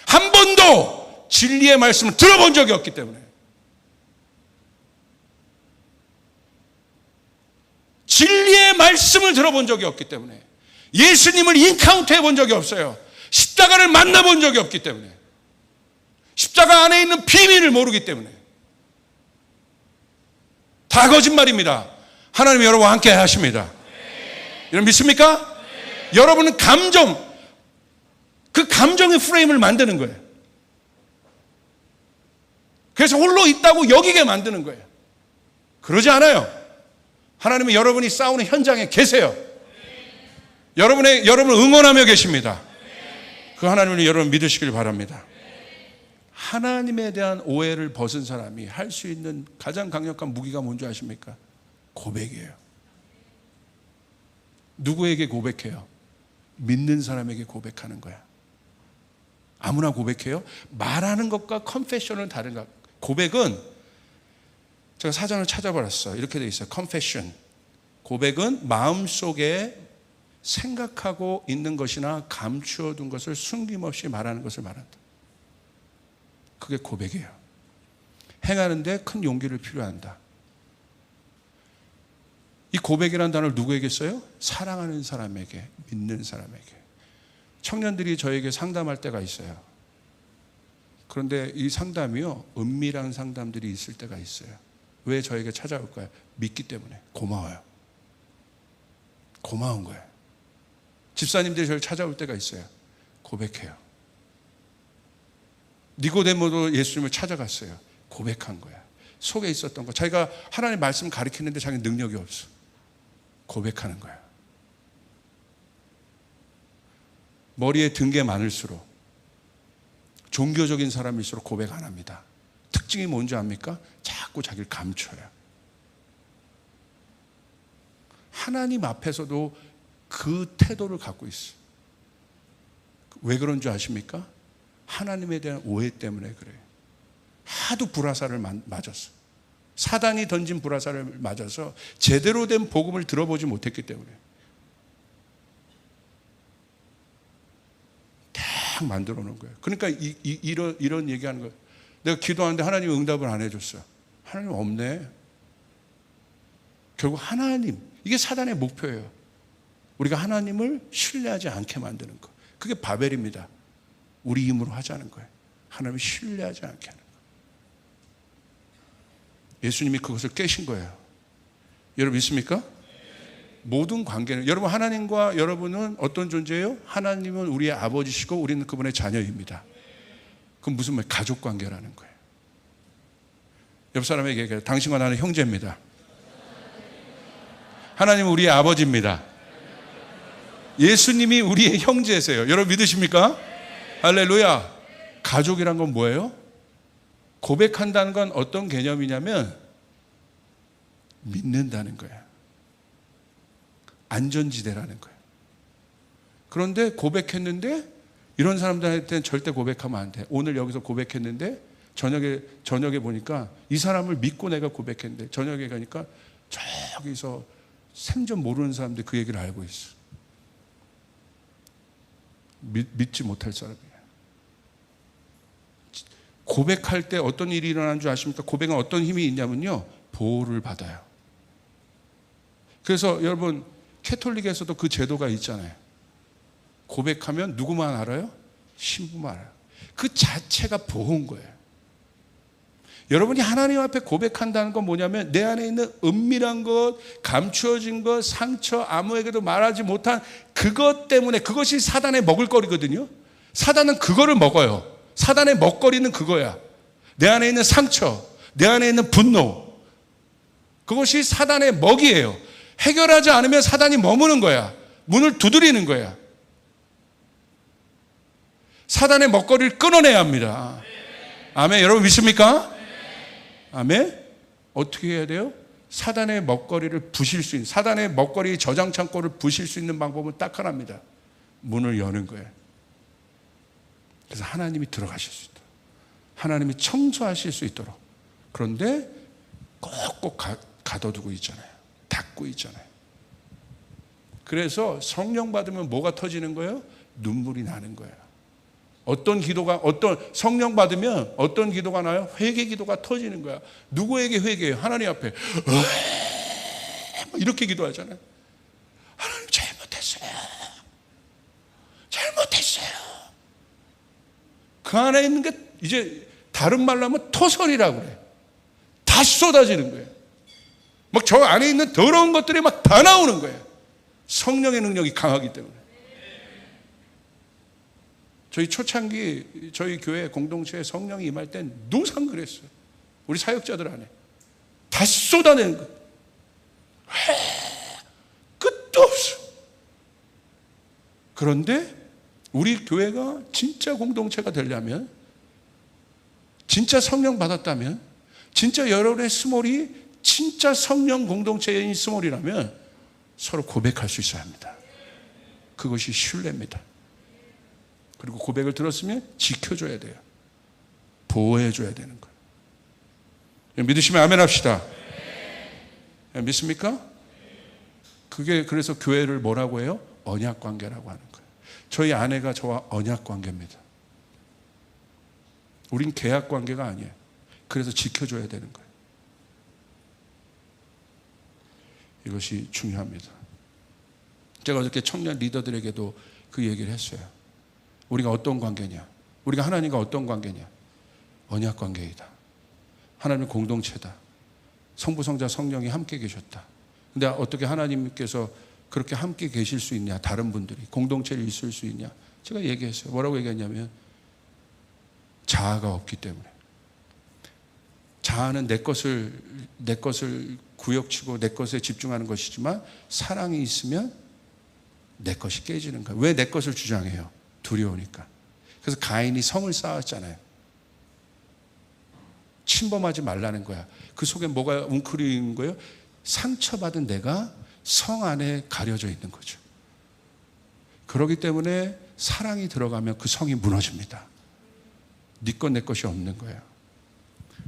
한 번도 진리의 말씀을 들어본 적이 없기 때문에, 진리의 말씀을 들어본 적이 없기 때문에, 예수님을 인카운트 해본 적이 없어요. 십자가를 만나본 적이 없기 때문에, 십자가 안에 있는 비밀을 모르기 때문에. 다 거짓말입니다. 하나님이 여러분과 함께 하십니다. 여러분 믿습니까? 여러분은 그 감정의 프레임을 만드는 거예요. 그래서 홀로 있다고 여기게 만드는 거예요. 그러지 않아요. 하나님은 여러분이 싸우는 현장에 계세요. 여러분을 응원하며 계십니다. 그 하나님을 여러분 믿으시길 바랍니다. 하나님에 대한 오해를 벗은 사람이 할 수 있는 가장 강력한 무기가 뭔지 아십니까? 고백이에요. 누구에게 고백해요? 믿는 사람에게 고백하는 거야. 아무나 고백해요? 말하는 것과 컨페셔는 다른가? 고백은, 제가 사전을 찾아봤어요. 이렇게 돼 있어요. confession. 고백은 마음속에 생각하고 있는 것이나 감추어 둔 것을 숨김없이 말하는 것을 말한다. 그게 고백이에요. 행하는데 큰 용기를 필요한다. 이 고백이라는 단어를 누구에게 써요? 사랑하는 사람에게, 믿는 사람에게. 청년들이 저에게 상담할 때가 있어요. 그런데 이 상담이요, 은밀한 상담들이 있을 때가 있어요. 왜 저에게 찾아올까요? 믿기 때문에. 고마워요. 고마운 거예요. 집사님들이 저를 찾아올 때가 있어요. 고백해요. 니고데모도 예수님을 찾아갔어요. 고백한 거야. 속에 있었던 거. 자기가 하나님의 말씀 가르치는데 자기 능력이 없어. 고백하는 거야. 머리에 든 게 많을수록, 종교적인 사람일수록 고백 안 합니다. 특징이 뭔지 압니까? 자꾸 자기를 감춰요. 하나님 앞에서도 그 태도를 갖고 있어요. 왜 그런 줄 아십니까? 하나님에 대한 오해 때문에 그래요. 하도 불화살을 맞았어. 사단이 던진 불화살을 맞아서 제대로 된 복음을 들어보지 못했기 때문에 딱 만들어 놓은 거예요. 그러니까 이런 얘기하는 거예요. 내가 기도하는데 하나님이 응답을 안 해줬어요. 하나님 없네. 결국 하나님, 이게 사단의 목표예요. 우리가 하나님을 신뢰하지 않게 만드는 거. 그게 바벨입니다. 우리 힘으로 하자는 거예요. 하나님을 신뢰하지 않게 하는 거예요. 예수님이 그것을 깨신 거예요. 여러분 믿습니까? 모든 관계는, 여러분 하나님과 여러분은 어떤 존재예요? 하나님은 우리의 아버지시고 우리는 그분의 자녀입니다. 그건 무슨 말? 가족 관계라는 거예요. 옆 사람에게 얘기해요. 당신과 나는 형제입니다. 하나님은 우리의 아버지입니다. 예수님이 우리의 형제세요. 여러분 믿으십니까? 할렐루야. 가족이란 건 뭐예요? 고백한다는 건 어떤 개념이냐면 믿는다는 거예요. 안전지대라는 거예요. 그런데 고백했는데, 이런 사람들한테는 절대 고백하면 안 돼. 오늘 여기서 고백했는데 저녁에 보니까 이 사람을 믿고 내가 고백했는데 저녁에 가니까 저기서 생전 모르는 사람들이 그 얘기를 알고 있어. 믿지 못할 사람이에요. 고백할 때 어떤 일이 일어나는 줄 아십니까? 고백은 어떤 힘이 있냐면요, 보호를 받아요. 그래서 여러분 캐톨릭에서도 그 제도가 있잖아요. 고백하면 누구만 알아요? 신부만 알아요. 그 자체가 보호인 거예요. 여러분이 하나님 앞에 고백한다는 건 뭐냐면 내 안에 있는 은밀한 것, 감추어진 것, 상처, 아무에게도 말하지 못한 그것 때문에, 그것이 사단의 먹을거리거든요. 사단은 그거를 먹어요. 사단의 먹거리는 그거야. 내 안에 있는 상처, 내 안에 있는 분노, 그것이 사단의 먹이에요. 해결하지 않으면 사단이 머무는 거야. 문을 두드리는 거야. 사단의 먹거리를 끊어내야 합니다. 아멘. 여러분 믿습니까? 아멘. 어떻게 해야 돼요? 사단의 먹거리를 부실 수 있는, 사단의 먹거리 저장 창고를 부실 수 있는 방법은 딱 하나입니다. 문을 여는 거예요. 그래서 하나님이 들어가실 수 있도록, 하나님이 청소하실 수 있도록. 그런데 꼭꼭 가둬두고 있잖아요. 갖고 있잖아요. 그래서 성령 받으면 뭐가 터지는 거예요? 눈물이 나는 거예요. 성령 받으면 어떤 기도가 나요? 회개 기도가 터지는 거야. 누구에게 회개해요? 하나님 앞에 이렇게 기도하잖아요. 하나님 잘못했어요. 그 안에 있는 게 이제 다른 말로 하면 토설이라고 그래요. 다 쏟아지는 거예요. 막 저 안에 있는 더러운 것들이 막 다 나오는 거예요. 성령의 능력이 강하기 때문에. 저희 초창기 저희 교회 공동체에 성령이 임할 땐 누상 그랬어요. 우리 사역자들 안에 다 쏟아내는 거예요. 끝도 없어. 그런데 우리 교회가 진짜 공동체가 되려면, 진짜 성령 받았다면, 진짜 여러분의 스몰이 진짜 성령 공동체인 스몰이라면 서로 고백할 수 있어야 합니다. 그것이 신뢰입니다. 그리고 고백을 들었으면 지켜줘야 돼요. 보호해줘야 되는 거예요. 믿으시면 아멘 합시다. 믿습니까? 그게 그래서 교회를 뭐라고 해요? 언약 관계라고 하는 거예요. 저희 아내가 저와 언약 관계입니다. 우린 계약 관계가 아니에요. 그래서 지켜줘야 되는 거예요. 이것이 중요합니다. 제가 어저께 청년 리더들에게도 그 얘기를 했어요. 우리가 어떤 관계냐? 우리가 하나님과 어떤 관계냐? 언약 관계이다. 하나님 공동체다. 성부, 성자, 성령이 함께 계셨다. 근데 어떻게 하나님께서 그렇게 함께 계실 수 있냐? 다른 분들이 공동체를 있을 수 있냐? 제가 얘기했어요. 뭐라고 얘기했냐면 자아가 없기 때문에. 자아는 내 것을 구역치고 내 것에 집중하는 것이지만 사랑이 있으면 내 것이 깨지는 거예요. 왜 내 것을 주장해요? 두려우니까. 그래서 가인이 성을 쌓았잖아요. 침범하지 말라는 거야. 그 속에 뭐가 웅크리는 거예요? 상처받은 내가 성 안에 가려져 있는 거죠. 그렇기 때문에 사랑이 들어가면 그 성이 무너집니다. 네 것 내 것이 없는 거예요.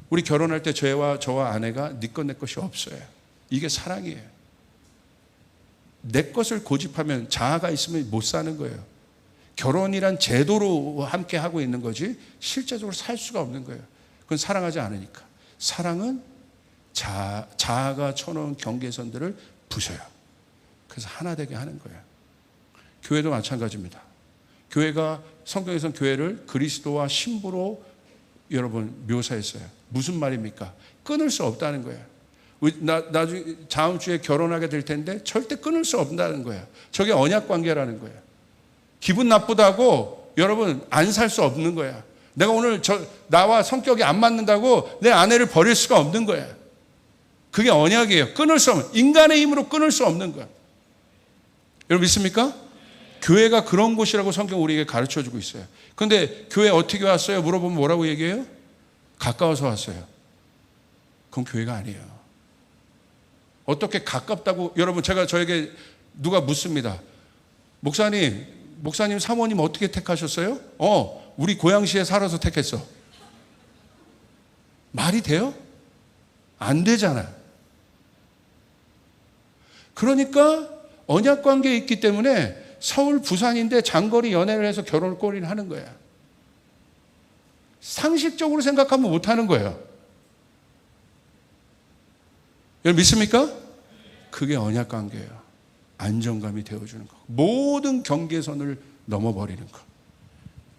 우리 결혼할 때 저와 아내가 네 것 내 것이 없어요. 이게 사랑이에요. 내 것을 고집하면 자아가 있으면 못 사는 거예요. 결혼이란 제도로 함께 하고 있는 거지 실제적으로 살 수가 없는 거예요. 그건 사랑하지 않으니까. 사랑은 자아가 쳐놓은 경계선들을 부셔요. 그래서 하나 되게 하는 거예요. 교회도 마찬가지입니다. 교회가 성경에서는 교회를 그리스도와 신부로 여러분 묘사했어요. 무슨 말입니까? 끊을 수 없다는 거예요. 나중에 다음 주에 결혼하게 될 텐데 절대 끊을 수 없다는 거예요. 저게 언약 관계라는 거예요. 기분 나쁘다고 여러분 안 살 수 없는 거야. 내가 오늘 나와 성격이 안 맞는다고 내 아내를 버릴 수가 없는 거야. 그게 언약이에요. 끊을 수 없는, 인간의 힘으로 끊을 수 없는 거야. 여러분 믿습니까? 교회가 그런 곳이라고 성경 우리에게 가르쳐주고 있어요. 그런데 교회 어떻게 왔어요? 물어보면 뭐라고 얘기해요? 가까워서 왔어요. 그건 교회가 아니에요. 어떻게 가깝다고, 여러분 제가 저에게 누가 묻습니다. 목사님 사모님 어떻게 택하셨어요? 우리 고양시에 살아서 택했어. 말이 돼요? 안 되잖아요. 그러니까 언약 관계에 있기 때문에 서울, 부산인데 장거리 연애를 해서 결혼을 꼬리를 하는 거야. 상식적으로 생각하면 못하는 거예요. 여러분 믿습니까? 그게 언약 관계예요. 안정감이 되어주는 거. 모든 경계선을 넘어버리는 거.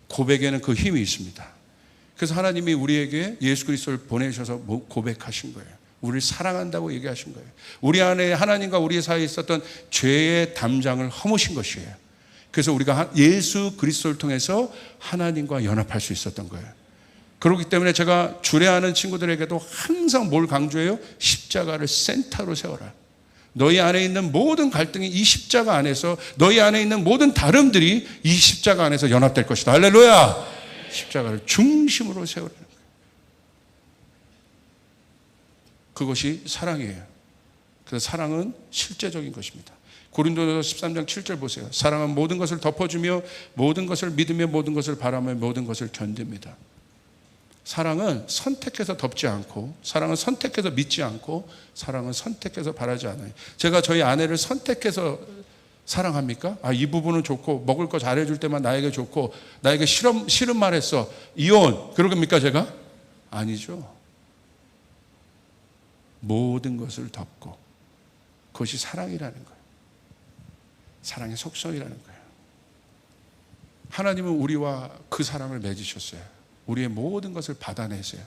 고백에는 그 힘이 있습니다. 그래서 하나님이 우리에게 예수 그리스도를 보내셔서 고백하신 거예요. 우리를 사랑한다고 얘기하신 거예요. 우리 안에 하나님과 우리 사이에 있었던 죄의 담장을 허무신 것이에요. 그래서 우리가 예수 그리스도를 통해서 하나님과 연합할 수 있었던 거예요. 그렇기 때문에 제가 주례하는 친구들에게도 항상 뭘 강조해요? 십자가를 센터로 세워라. 너희 안에 있는 모든 갈등이 이 십자가 안에서, 너희 안에 있는 모든 다름들이 이 십자가 안에서 연합될 것이다. 할렐루야! 십자가를 중심으로 세우라는 거예요. 그것이 사랑이에요. 그래서 사랑은 실제적인 것입니다. 고린도서 13장 7절 보세요. 사랑은 모든 것을 덮어주며 모든 것을 믿으며 모든 것을 바라며 모든 것을 견딥니다. 사랑은 선택해서 덮지 않고, 사랑은 선택해서 믿지 않고, 사랑은 선택해서 바라지 않아요. 제가 저희 아내를 선택해서 사랑합니까? 이 부분은 좋고 먹을 거 잘해줄 때만 나에게 좋고 나에게 싫은 말 했어, 이혼, 그러겠습니까 제가? 아니죠. 모든 것을 덮고, 그것이 사랑이라는 거예요. 사랑의 속성이라는 거예요. 하나님은 우리와 그 사랑을 맺으셨어요. 우리의 모든 것을 받아내세요.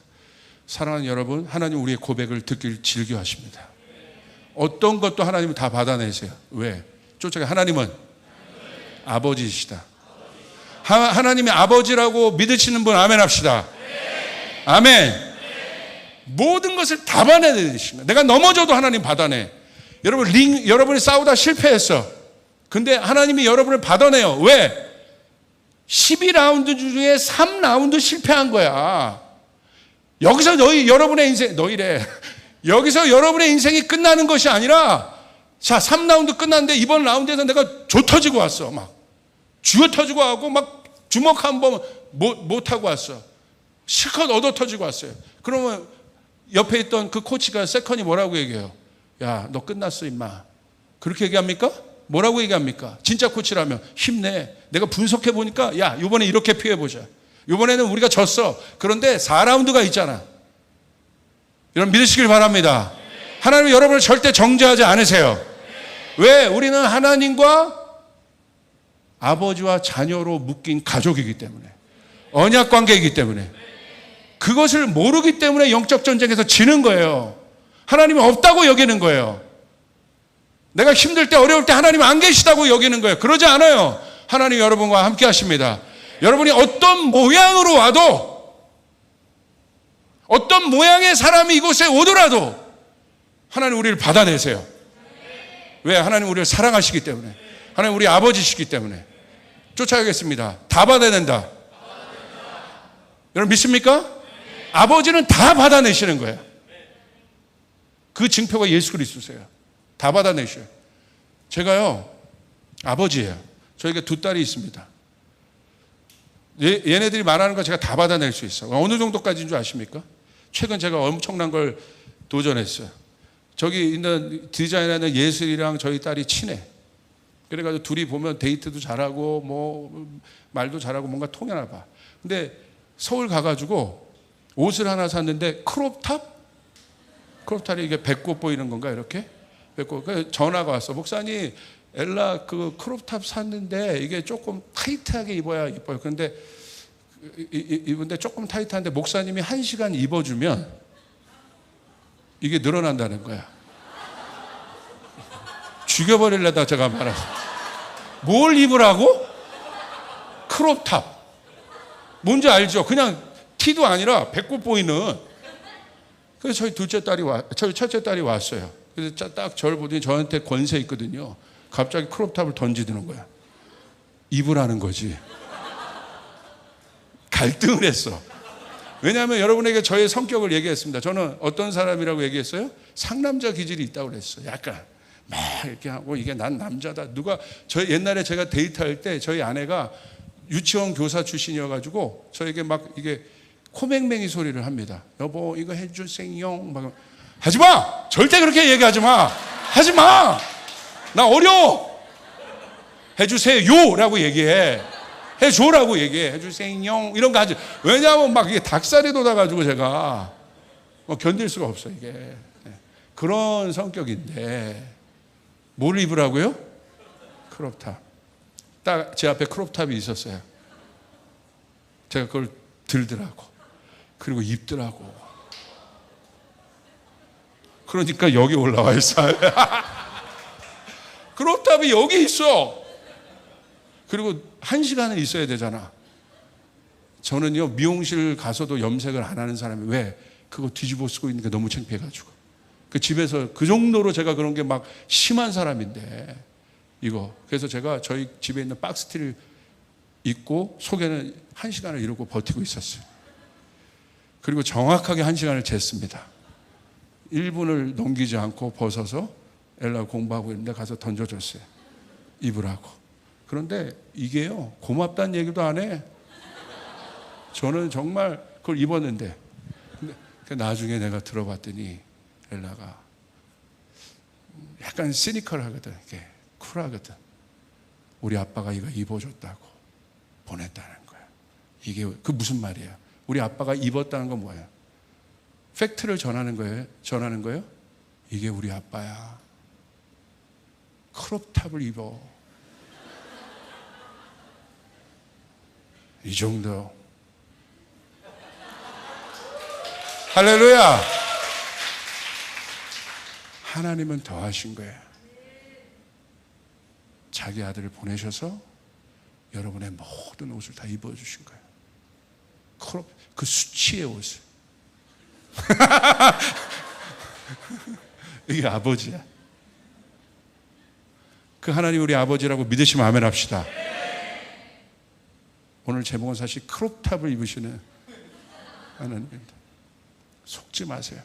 사랑하는 여러분, 하나님 우리의 고백을 듣길 즐겨하십니다. 어떤 것도 하나님은 다 받아내세요. 왜? 쫓아가. 하나님은 아버지이시다. 하나님의 아버지라고 믿으시는 분 아멘 합시다. 아멘. 모든 것을 다 받아내시는 거예요. 내가 넘어져도 하나님 받아내. 여러분이 싸우다 실패했어. 근데 하나님이 여러분을 받아내요. 왜? 12라운드 중에 3라운드 실패한 거야. 여기서 여러분의 인생, 여기서 여러분의 인생이 끝나는 것이 아니라, 자, 3라운드 끝났는데 이번 라운드에서 내가 조 터지고 왔어. 막 쥐어 터지고 하고 막 주먹 한 번 못 하고 왔어. 실컷 얻어 터지고 왔어요. 그러면 옆에 있던 그 코치가, 세컨이 뭐라고 얘기해요? 야, 너 끝났어 임마. 그렇게 얘기합니까? 뭐라고 얘기합니까? 진짜 코치라면 힘내. 내가 분석해 보니까 야, 이번에 이렇게 피해 보자. 이번에는 우리가 졌어. 그런데 4라운드가 있잖아. 여러분 믿으시길 바랍니다. 하나님은 여러분을 절대 정죄하지 않으세요. 왜? 우리는 하나님과 아버지와 자녀로 묶인 가족이기 때문에, 언약 관계이기 때문에, 그것을 모르기 때문에 영적 전쟁에서 지는 거예요. 하나님은 없다고 여기는 거예요. 내가 힘들 때, 어려울 때 하나님 안 계시다고 여기는 거예요. 그러지 않아요. 하나님 여러분과 함께 하십니다. 여러분이 어떤 모양으로 와도, 어떤 모양의 사람이 이곳에 오더라도 하나님 우리를 받아내세요. 왜? 하나님 우리를 사랑하시기 때문에, 하나님 우리 아버지시기 때문에. 쫓아가겠습니다. 다 받아낸다. 여러분 믿습니까? 아버지는 다 받아내시는 거예요. 그 증표가 예수 그리스도세요. 다 받아내셔요. 제가요, 아버지예요. 저에게 2딸이 있습니다. 얘네들이 말하는 거 제가 다 받아낼 수 있어요. 어느 정도까지인 줄 아십니까? 최근 제가 엄청난 걸 도전했어요. 저기 있는 디자인하는 예슬이랑 저희 딸이 친해. 그래가지고 둘이 보면 데이트도 잘하고 뭐 말도 잘하고 뭔가 통하나 봐. 근데 서울 가가지고 옷을 하나 샀는데 크롭탑? 크롭탑이 이게 배꼽 보이는 건가 이렇게? 배꼽. 전화가 왔어. 목사님, 엘라 그 크롭탑 샀는데 이게 조금 타이트하게 입어야 이뻐요. 그런데 입은데 조금 타이트한데 목사님이 1시간 입어주면 이게 늘어난다는 거야. 죽여버리려다 제가 말았어. 뭘 입으라고? 크롭탑. 뭔지 알죠? 그냥 티도 아니라 배꼽 보이는. 그래서 저희 저희 첫째 딸이 왔어요. 그래서 딱 저를 보더니 저한테 권세 있거든요. 갑자기 크롭탑을 던지드는 거야. 입으라는 거지. 갈등을 했어. 왜냐하면 여러분에게 저의 성격을 얘기했습니다. 저는 어떤 사람이라고 얘기했어요? 상남자 기질이 있다고 그랬어요. 약간 막 이렇게 하고, 이게 난 남자다. 옛날에 제가 데이트할 때 저희 아내가 유치원 교사 출신이어가지고 저에게 막 이게 코맹맹이 소리를 합니다. 여보 이거 해주세요. 막 하지 마. 절대 그렇게 얘기하지 마. 하지 마. 나 어려워. 해주세요라고 얘기해. 해줘라고 얘기해. 해주세요. 이런 거 하지. 왜냐하면 막 이게 닭살이 돋아가지고 제가 견딜 수가 없어 이게. 그런 성격인데 뭘 입으라고요? 크롭탑. 딱 제 앞에 크롭탑이 있었어요. 제가 그걸 들더라고. 그리고 입더라고. 그러니까 여기 올라와 있어. 크롭탑이 여기 있어. 그리고 1시간은 있어야 되잖아. 저는요, 미용실 가서도 염색을 안 하는 사람이, 왜? 그거 뒤집어 쓰고 있는 게 너무 창피해가지고. 그 집에서 그 정도로 제가 그런 게 막 심한 사람인데, 이거. 그래서 제가 저희 집에 있는 박스티를 입고 속에는 1시간을 이러고 버티고 있었어요. 그리고 정확하게 1시간을 쟀습니다. 1분을 넘기지 않고 벗어서 엘라 공부하고 있는데 가서 던져줬어요. 입으라고. 그런데 이게요, 고맙다는 얘기도 안 해. 저는 정말 그걸 입었는데. 근데 나중에 내가 들어봤더니 엘라가 약간 시니컬하거든. 이렇게 쿨하거든. 우리 아빠가 이거 입어줬다고 보냈다는 거야. 이게 그 무슨 말이야? 우리 아빠가 입었다는 건 뭐야? 팩트를 전하는 거예요? 이게 우리 아빠야. 크롭탑을 입어. 이 정도. 할렐루야. 하나님은 더 하신 거예요. 자기 아들을 보내셔서 여러분의 모든 옷을 다 입어주신 거예요. 그 수치의 옷을. 이게 아버지야. 그 하나님 우리 아버지라고 믿으시면 아멘 합시다. 오늘 제목은 사실 크롭탑을 입으시는 하나님입니다. 속지 마세요.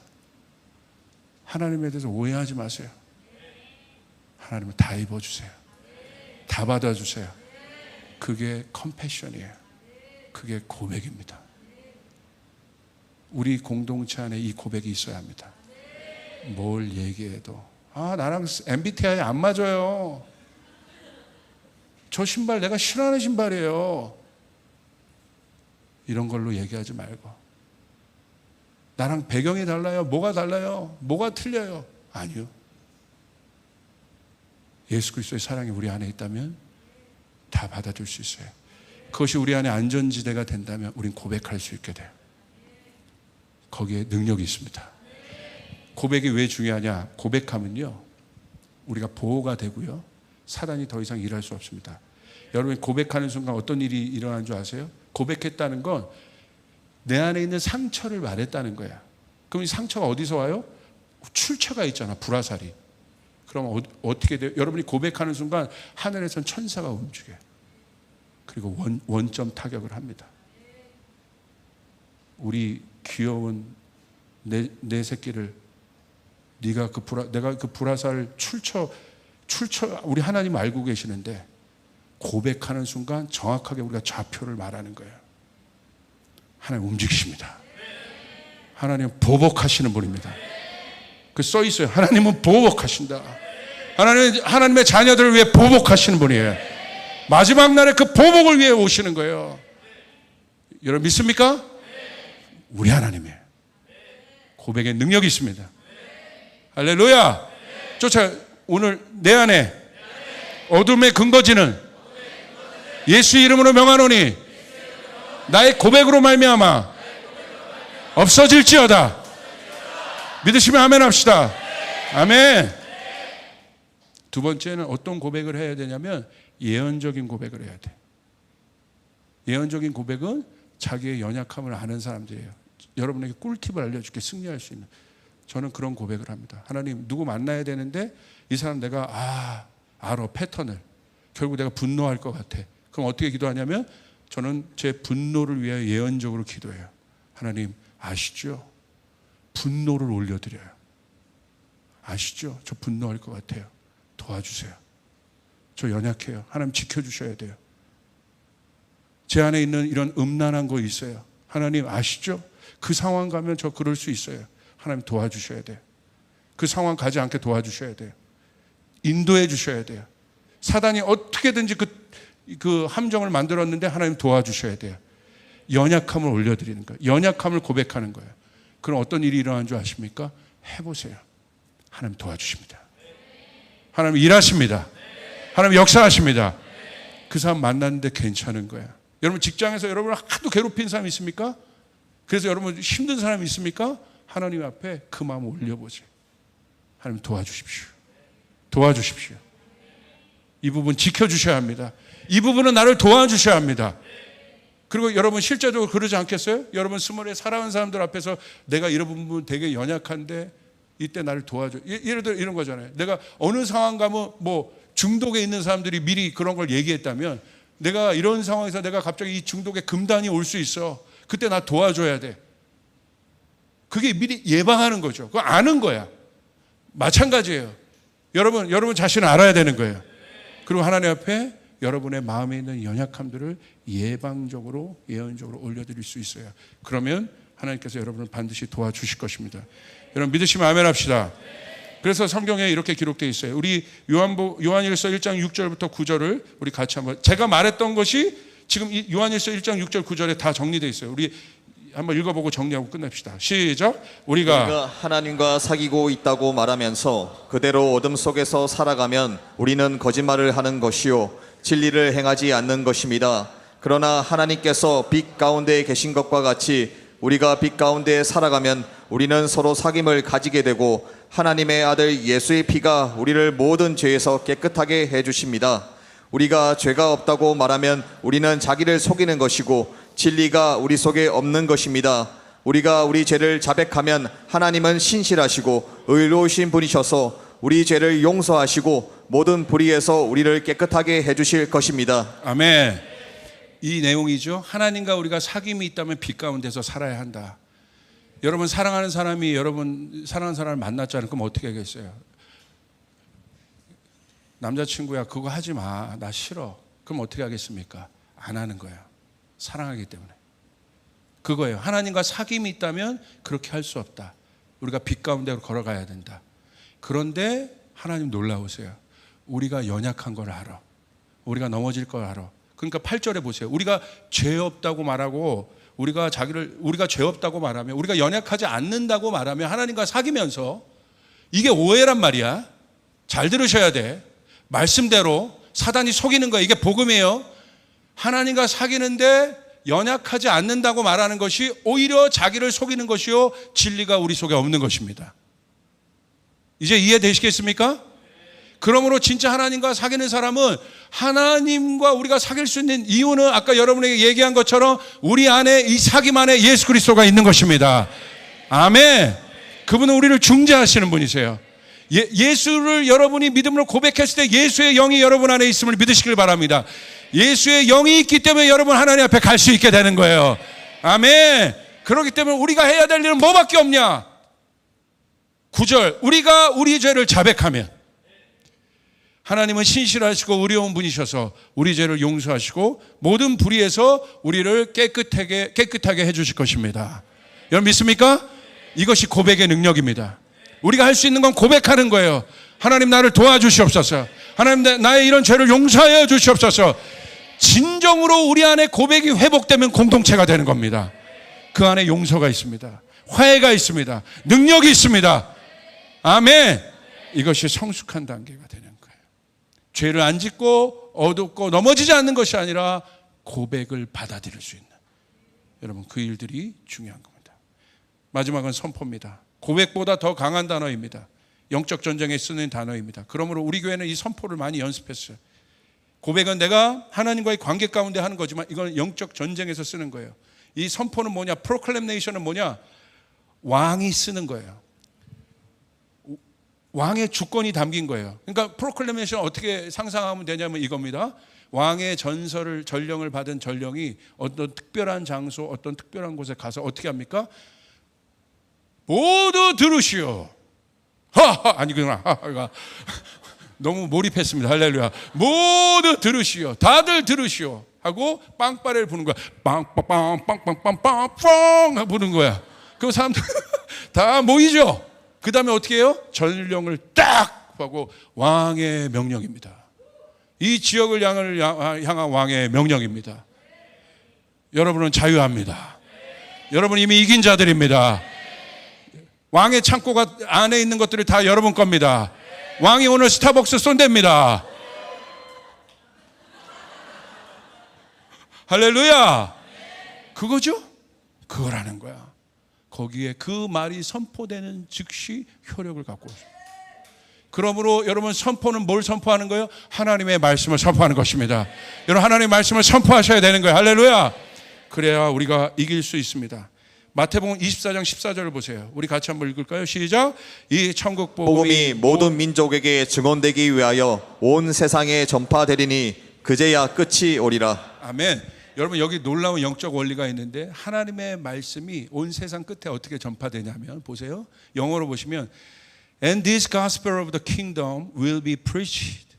하나님에 대해서 오해하지 마세요. 하나님은 다 입어주세요. 다 받아주세요. 그게 컴패션이에요. 그게 고백입니다. 우리 공동체 안에 이 고백이 있어야 합니다. 뭘 얘기해도 나랑 MBTI 안 맞아요. 저 신발 내가 싫어하는 신발이에요. 이런 걸로 얘기하지 말고 나랑 배경이 달라요. 뭐가 달라요? 뭐가 틀려요? 아니요. 예수 그리스도의 사랑이 우리 안에 있다면 다 받아줄 수 있어요. 그것이 우리 안에 안전지대가 된다면 우린 고백할 수 있게 돼요. 거기에 능력이 있습니다. 고백이 왜 중요하냐? 고백하면요 우리가 보호가 되고요 사단이 더 이상 일할 수 없습니다. 여러분이 고백하는 순간 어떤 일이 일어나는 줄 아세요? 고백했다는 건 내 안에 있는 상처를 말했다는 거야. 그럼 이 상처가 어디서 와요? 출처가 있잖아. 불화살이. 그럼 어떻게 돼요? 여러분이 고백하는 순간 하늘에선 천사가 움직여요. 그리고 원점 타격을 합니다. 우리 귀여운 내 새끼를 내가 그 불화살 출처 우리 하나님 알고 계시는데 고백하는 순간 정확하게 우리가 좌표를 말하는 거예요. 하나님 움직이십니다. 하나님은 보복하시는 분입니다. 그 써 있어요. 하나님은 보복하신다. 하나님의 자녀들을 위해 보복하시는 분이에요. 마지막 날에 그 보복을 위해 오시는 거예요. 여러분 믿습니까? 우리 하나님이에요. 고백의 능력이 있습니다. 할렐루야. 오늘 내 안에 어둠의 근거지는 예수 이름으로 명하노니 나의 고백으로 말미암아 없어질지어다. 믿으시면 아멘 합시다. 아멘. 두 번째는 어떤 고백을 해야 되냐면 예언적인 고백을 해야 돼. 예언적인 고백은 자기의 연약함을 아는 사람들이에요. 여러분에게 꿀팁을 알려줄게. 승리할 수 있는. 저는 그런 고백을 합니다. 하나님 누구 만나야 되는데 이 사람 내가 알아 패턴을. 결국 내가 분노할 것 같아. 그럼 어떻게 기도하냐면 저는 제 분노를 위하여 예언적으로 기도해요. 하나님 아시죠? 분노를 올려드려요. 아시죠? 저 분노할 것 같아요. 도와주세요. 저 연약해요. 하나님 지켜주셔야 돼요. 제 안에 있는 이런 음란한 거 있어요. 하나님 아시죠? 그 상황 가면 저 그럴 수 있어요. 하나님 도와주셔야 돼요. 그 상황 가지 않게 도와주셔야 돼요. 인도해 주셔야 돼요. 사단이 어떻게든지 그 함정을 만들었는데 하나님 도와주셔야 돼요. 연약함을 올려드리는 거예요. 연약함을 고백하는 거예요. 그럼 어떤 일이 일어나는 줄 아십니까? 해보세요. 하나님 도와주십니다. 하나님 일하십니다. 하나님 역사하십니다. 그 사람 만났는데 괜찮은 거야. 여러분 직장에서 여러분을 하도 괴롭힌 사람 있습니까? 그래서 여러분 힘든 사람 있습니까? 하나님 앞에 그 마음 올려보세요. 하나님 도와주십시오. 도와주십시오. 이 부분 지켜주셔야 합니다. 이 부분은 나를 도와주셔야 합니다. 그리고 여러분 실제적으로 그러지 않겠어요? 여러분 스물에 살아온 사람들 앞에서 내가 이런 부분 되게 연약한데 이때 나를 도와줘. 예를 들어 이런 거잖아요. 내가 어느 상황 가면 중독에 있는 사람들이 미리 그런 걸 얘기했다면 내가 이런 상황에서 내가 갑자기 이 중독에 금단이 올 수 있어. 그때 나 도와줘야 돼. 그게 미리 예방하는 거죠. 그거 아는 거야. 마찬가지예요. 여러분 자신을 알아야 되는 거예요. 그리고 하나님 앞에 여러분의 마음에 있는 연약함들을 예방적으로 예언적으로 올려드릴 수 있어요. 그러면 하나님께서 여러분을 반드시 도와주실 것입니다. 여러분 믿으시면 아멘 합시다. 그래서 성경에 이렇게 기록되어 있어요. 우리 요한일서 1장 6절부터 9절을 우리 같이 한번, 제가 말했던 것이 지금 요한일서 1장 6절 9절에 다 정리되어 있어요. 우리 한번 읽어보고 정리하고 끝냅시다. 시작. 우리가 하나님과 사귀고 있다고 말하면서 그대로 어둠 속에서 살아가면 우리는 거짓말을 하는 것이요 진리를 행하지 않는 것입니다. 그러나 하나님께서 빛 가운데 계신 것과 같이 우리가 빛 가운데 살아가면 우리는 서로 사귐을 가지게 되고 하나님의 아들 예수의 피가 우리를 모든 죄에서 깨끗하게 해주십니다. 우리가 죄가 없다고 말하면 우리는 자기를 속이는 것이고 진리가 우리 속에 없는 것입니다. 우리가 우리 죄를 자백하면 하나님은 신실하시고 의로우신 분이셔서 우리 죄를 용서하시고 모든 불의에서 우리를 깨끗하게 해주실 것입니다. 아멘. 이 내용이죠. 하나님과 우리가 사귐이 있다면 빛 가운데서 살아야 한다. 여러분 사랑하는 사람이 여러분 사랑하는 사람을 만났지 않으면 그럼 어떻게 하겠어요? 남자친구야 그거 하지 마, 나 싫어. 그럼 어떻게 하겠습니까? 안 하는 거예요. 사랑하기 때문에. 그거예요. 하나님과 사귐이 있다면 그렇게 할 수 없다. 우리가 빛 가운데로 걸어가야 된다. 그런데 하나님 놀라우세요. 우리가 연약한 걸 알아. 우리가 넘어질 걸 알아. 그러니까 8절에 보세요. 우리가 죄 없다고 말하고 우리가 죄 없다고 말하면, 우리가 연약하지 않는다고 말하면 하나님과 사귀면서, 이게 오해란 말이야. 잘 들으셔야 돼. 말씀대로 사단이 속이는 거야. 이게 복음이에요. 하나님과 사귀는데 연약하지 않는다고 말하는 것이 오히려 자기를 속이는 것이요 진리가 우리 속에 없는 것입니다. 이제 이해되시겠습니까? 그러므로 진짜 하나님과 사귀는 사람은, 하나님과 우리가 사귈 수 있는 이유는 아까 여러분에게 얘기한 것처럼 우리 안에, 이 사귐 안에 예수 그리스도가 있는 것입니다. 아멘. 그분은 우리를 중재하시는 분이세요. 예수를 여러분이 믿음으로 고백했을 때 예수의 영이 여러분 안에 있음을 믿으시길 바랍니다. 예수의 영이 있기 때문에 여러분 하나님 앞에 갈 수 있게 되는 거예요. 아멘. 그렇기 때문에 우리가 해야 될 일은 뭐밖에 없냐? 9절, 우리가 우리 죄를 자백하면 하나님은 신실하시고 의로운 분이셔서 우리 죄를 용서하시고 모든 불의에서 우리를 깨끗하게 해주실 것입니다. 여러분 믿습니까? 이것이 고백의 능력입니다. 우리가 할 수 있는 건 고백하는 거예요. 하나님 나를 도와주시옵소서. 하나님 나의 이런 죄를 용서하여 주시옵소서. 진정으로 우리 안에 고백이 회복되면 공동체가 되는 겁니다. 그 안에 용서가 있습니다. 화해가 있습니다. 능력이 있습니다. 아멘. 이것이 성숙한 단계가 되는 거예요. 죄를 안 짓고 어둡고 넘어지지 않는 것이 아니라 고백을 받아들일 수 있는, 여러분 그 일들이 중요한 겁니다. 마지막은 선포입니다. 고백보다 더 강한 단어입니다. 영적 전쟁에 쓰는 단어입니다. 그러므로 우리 교회는 이 선포를 많이 연습했어요. 고백은 내가 하나님과의 관계 가운데 하는 거지만 이건 영적 전쟁에서 쓰는 거예요. 이 선포는 뭐냐? 프로클레메이션은 뭐냐? 왕이 쓰는 거예요. 왕의 주권이 담긴 거예요. 그러니까 프로클레메이션 어떻게 상상하면 되냐면 이겁니다. 왕의 전령을 받은 전령이 어떤 특별한 장소, 어떤 특별한 곳에 가서 어떻게 합니까? 모두 들으시오. 하하, 아니구나. 하하가 너무 몰입했습니다. 할렐루야. 모두 들으시오. 다들 들으시오. 하고 빵빠레를 부는 거야. 빵빵빵빵빵빵빵 부는 거야. 그 사람들 다 모이죠. 그 다음에 어떻게 해요? 전령을 딱 하고 왕의 명령입니다. 이 지역을 향한 왕의 명령입니다. 여러분은 자유합니다. 여러분 이미 이긴 자들입니다. 왕의 창고가 안에 있는 것들이 다 여러분 겁니다. 왕이 오늘 스타벅스 쏜답니다. 할렐루야. 그거죠? 그거라는 거야. 거기에 그 말이 선포되는 즉시 효력을 갖고 있어요. 그러므로 여러분 선포는 뭘 선포하는 거예요? 하나님의 말씀을 선포하는 것입니다. 여러분 하나님의 말씀을 선포하셔야 되는 거예요. 할렐루야. 그래야 우리가 이길 수 있습니다. 마태복음 24장 14절을 보세요. 우리 같이 한번 읽을까요? 시작. 이 천국 복음이 모든 민족에게 증언되기 위하여 온 세상에 전파되리니 그제야 끝이 오리라. 아멘. 여러분 여기 놀라운 영적 원리가 있는데, 하나님의 말씀이 온 세상 끝에 어떻게 전파되냐면, 보세요. 영어로 보시면 And this gospel of the kingdom will be preached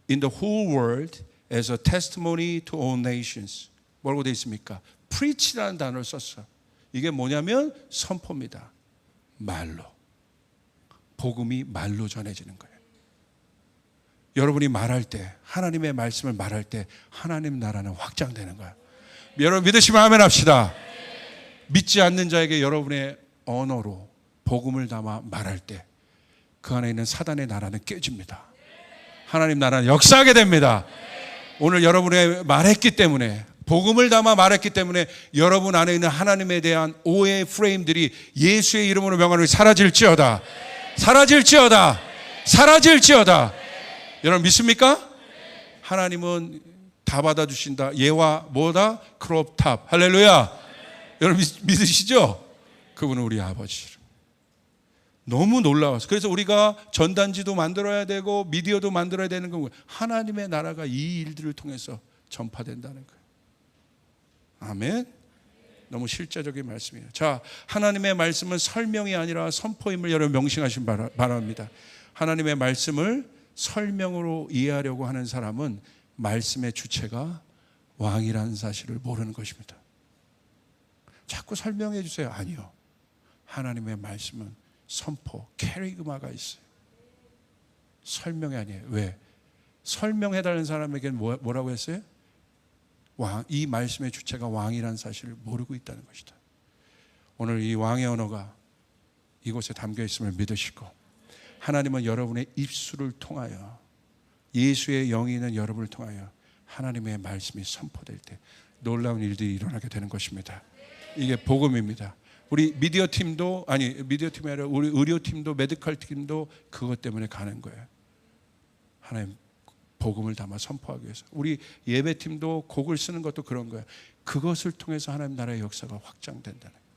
in the whole world as a testimony to all nations. 뭐라고 되어 있습니까? preach라는 단어를 썼어. 이게 뭐냐면 선포입니다. 말로. 복음이 말로 전해지는 거예요. 여러분이 말할 때, 하나님의 말씀을 말할 때 하나님 나라는 확장되는 거예요. 여러분 믿으시면 아멘 합시다. 믿지 않는 자에게 여러분의 언어로 복음을 담아 말할 때 그 안에 있는 사단의 나라는 깨집니다. 하나님 나라는 역사하게 됩니다. 오늘 여러분의 말했기 때문에, 복음을 담아 말했기 때문에 여러분 안에 있는 하나님에 대한 오해의 프레임들이 예수의 이름으로 명하노니 사라질지어다. 사라질지어다. 사라질지어다. 여러분 믿습니까? 하나님은 다 받아주신다. 예와 뭐다? 크롭탑. 할렐루야. 여러분 믿으시죠? 그분은 우리 아버지. 너무 놀라워서. 그래서 우리가 전단지도 만들어야 되고 미디어도 만들어야 되는 건 하나님의 나라가 이 일들을 통해서 전파된다는 거예요. 아멘. 너무 실제적인 말씀이에요. 자, 하나님의 말씀은 설명이 아니라 선포임을 여러분 명심하시기 바랍니다. 하나님의 말씀을 설명으로 이해하려고 하는 사람은 말씀의 주체가 왕이라는 사실을 모르는 것입니다. 자꾸 설명해 주세요. 아니요. 하나님의 말씀은 선포, 캐리그마가 있어요. 설명이 아니에요. 왜? 설명해달라는 사람에게는 뭐라고 했어요? 이 말씀의 주체가 왕이라는 사실을 모르고 있다는 것이다. 오늘 이 왕의 언어가 이곳에 담겨 있음을 믿으시고, 하나님은 여러분의 입술을 통하여, 예수의 영이 있는 여러분을 통하여 하나님의 말씀이 선포될 때 놀라운 일들이 일어나게 되는 것입니다. 이게 복음입니다. 우리 미디어 팀도, 미디어 팀이 아니라 우리 의료 팀도, 메디컬 팀도 그것 때문에 가는 거예요. 하나님 복음을 담아 선포하기 위해서. 우리 예배 팀도 곡을 쓰는 것도 그런 거예요. 그것을 통해서 하나님 나라의 역사가 확장된다는 거예요.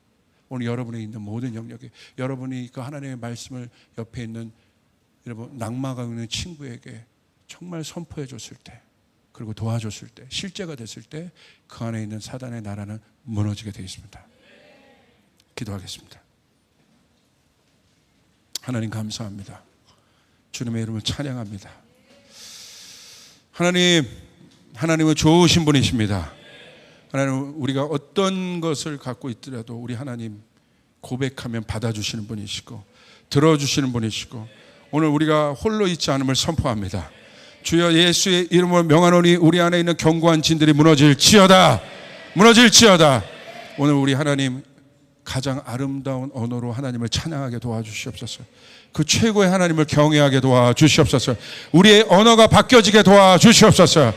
오늘 여러분이 있는 모든 영역에, 여러분이 그 하나님의 말씀을 옆에 있는 여러분 낙마가 있는 친구에게 정말 선포해 줬을 때, 그리고 도와줬을 때, 실제가 됐을 때 그 안에 있는 사단의 나라는 무너지게 되어 있습니다. 기도하겠습니다. 하나님 감사합니다. 주님의 이름을 찬양합니다. 하나님은 좋으신 분이십니다. 하나님, 우리가 어떤 것을 갖고 있더라도 우리 하나님 고백하면 받아주시는 분이시고 들어주시는 분이시고, 오늘 우리가 홀로 있지 않음을 선포합니다. 주여 예수의 이름으로 명하노니 우리 안에 있는 견고한 진들이 무너질지어다. 무너질지어다. 오늘 우리 하나님 가장 아름다운 언어로 하나님을 찬양하게 도와주시옵소서. 그 최고의 하나님을 경외하게 도와주시옵소서. 우리의 언어가 바뀌어지게 도와주시옵소서.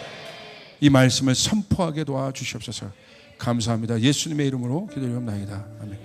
이 말씀을 선포하게 도와주시옵소서. 감사합니다. 예수님의 이름으로 기도드립니다. 아멘.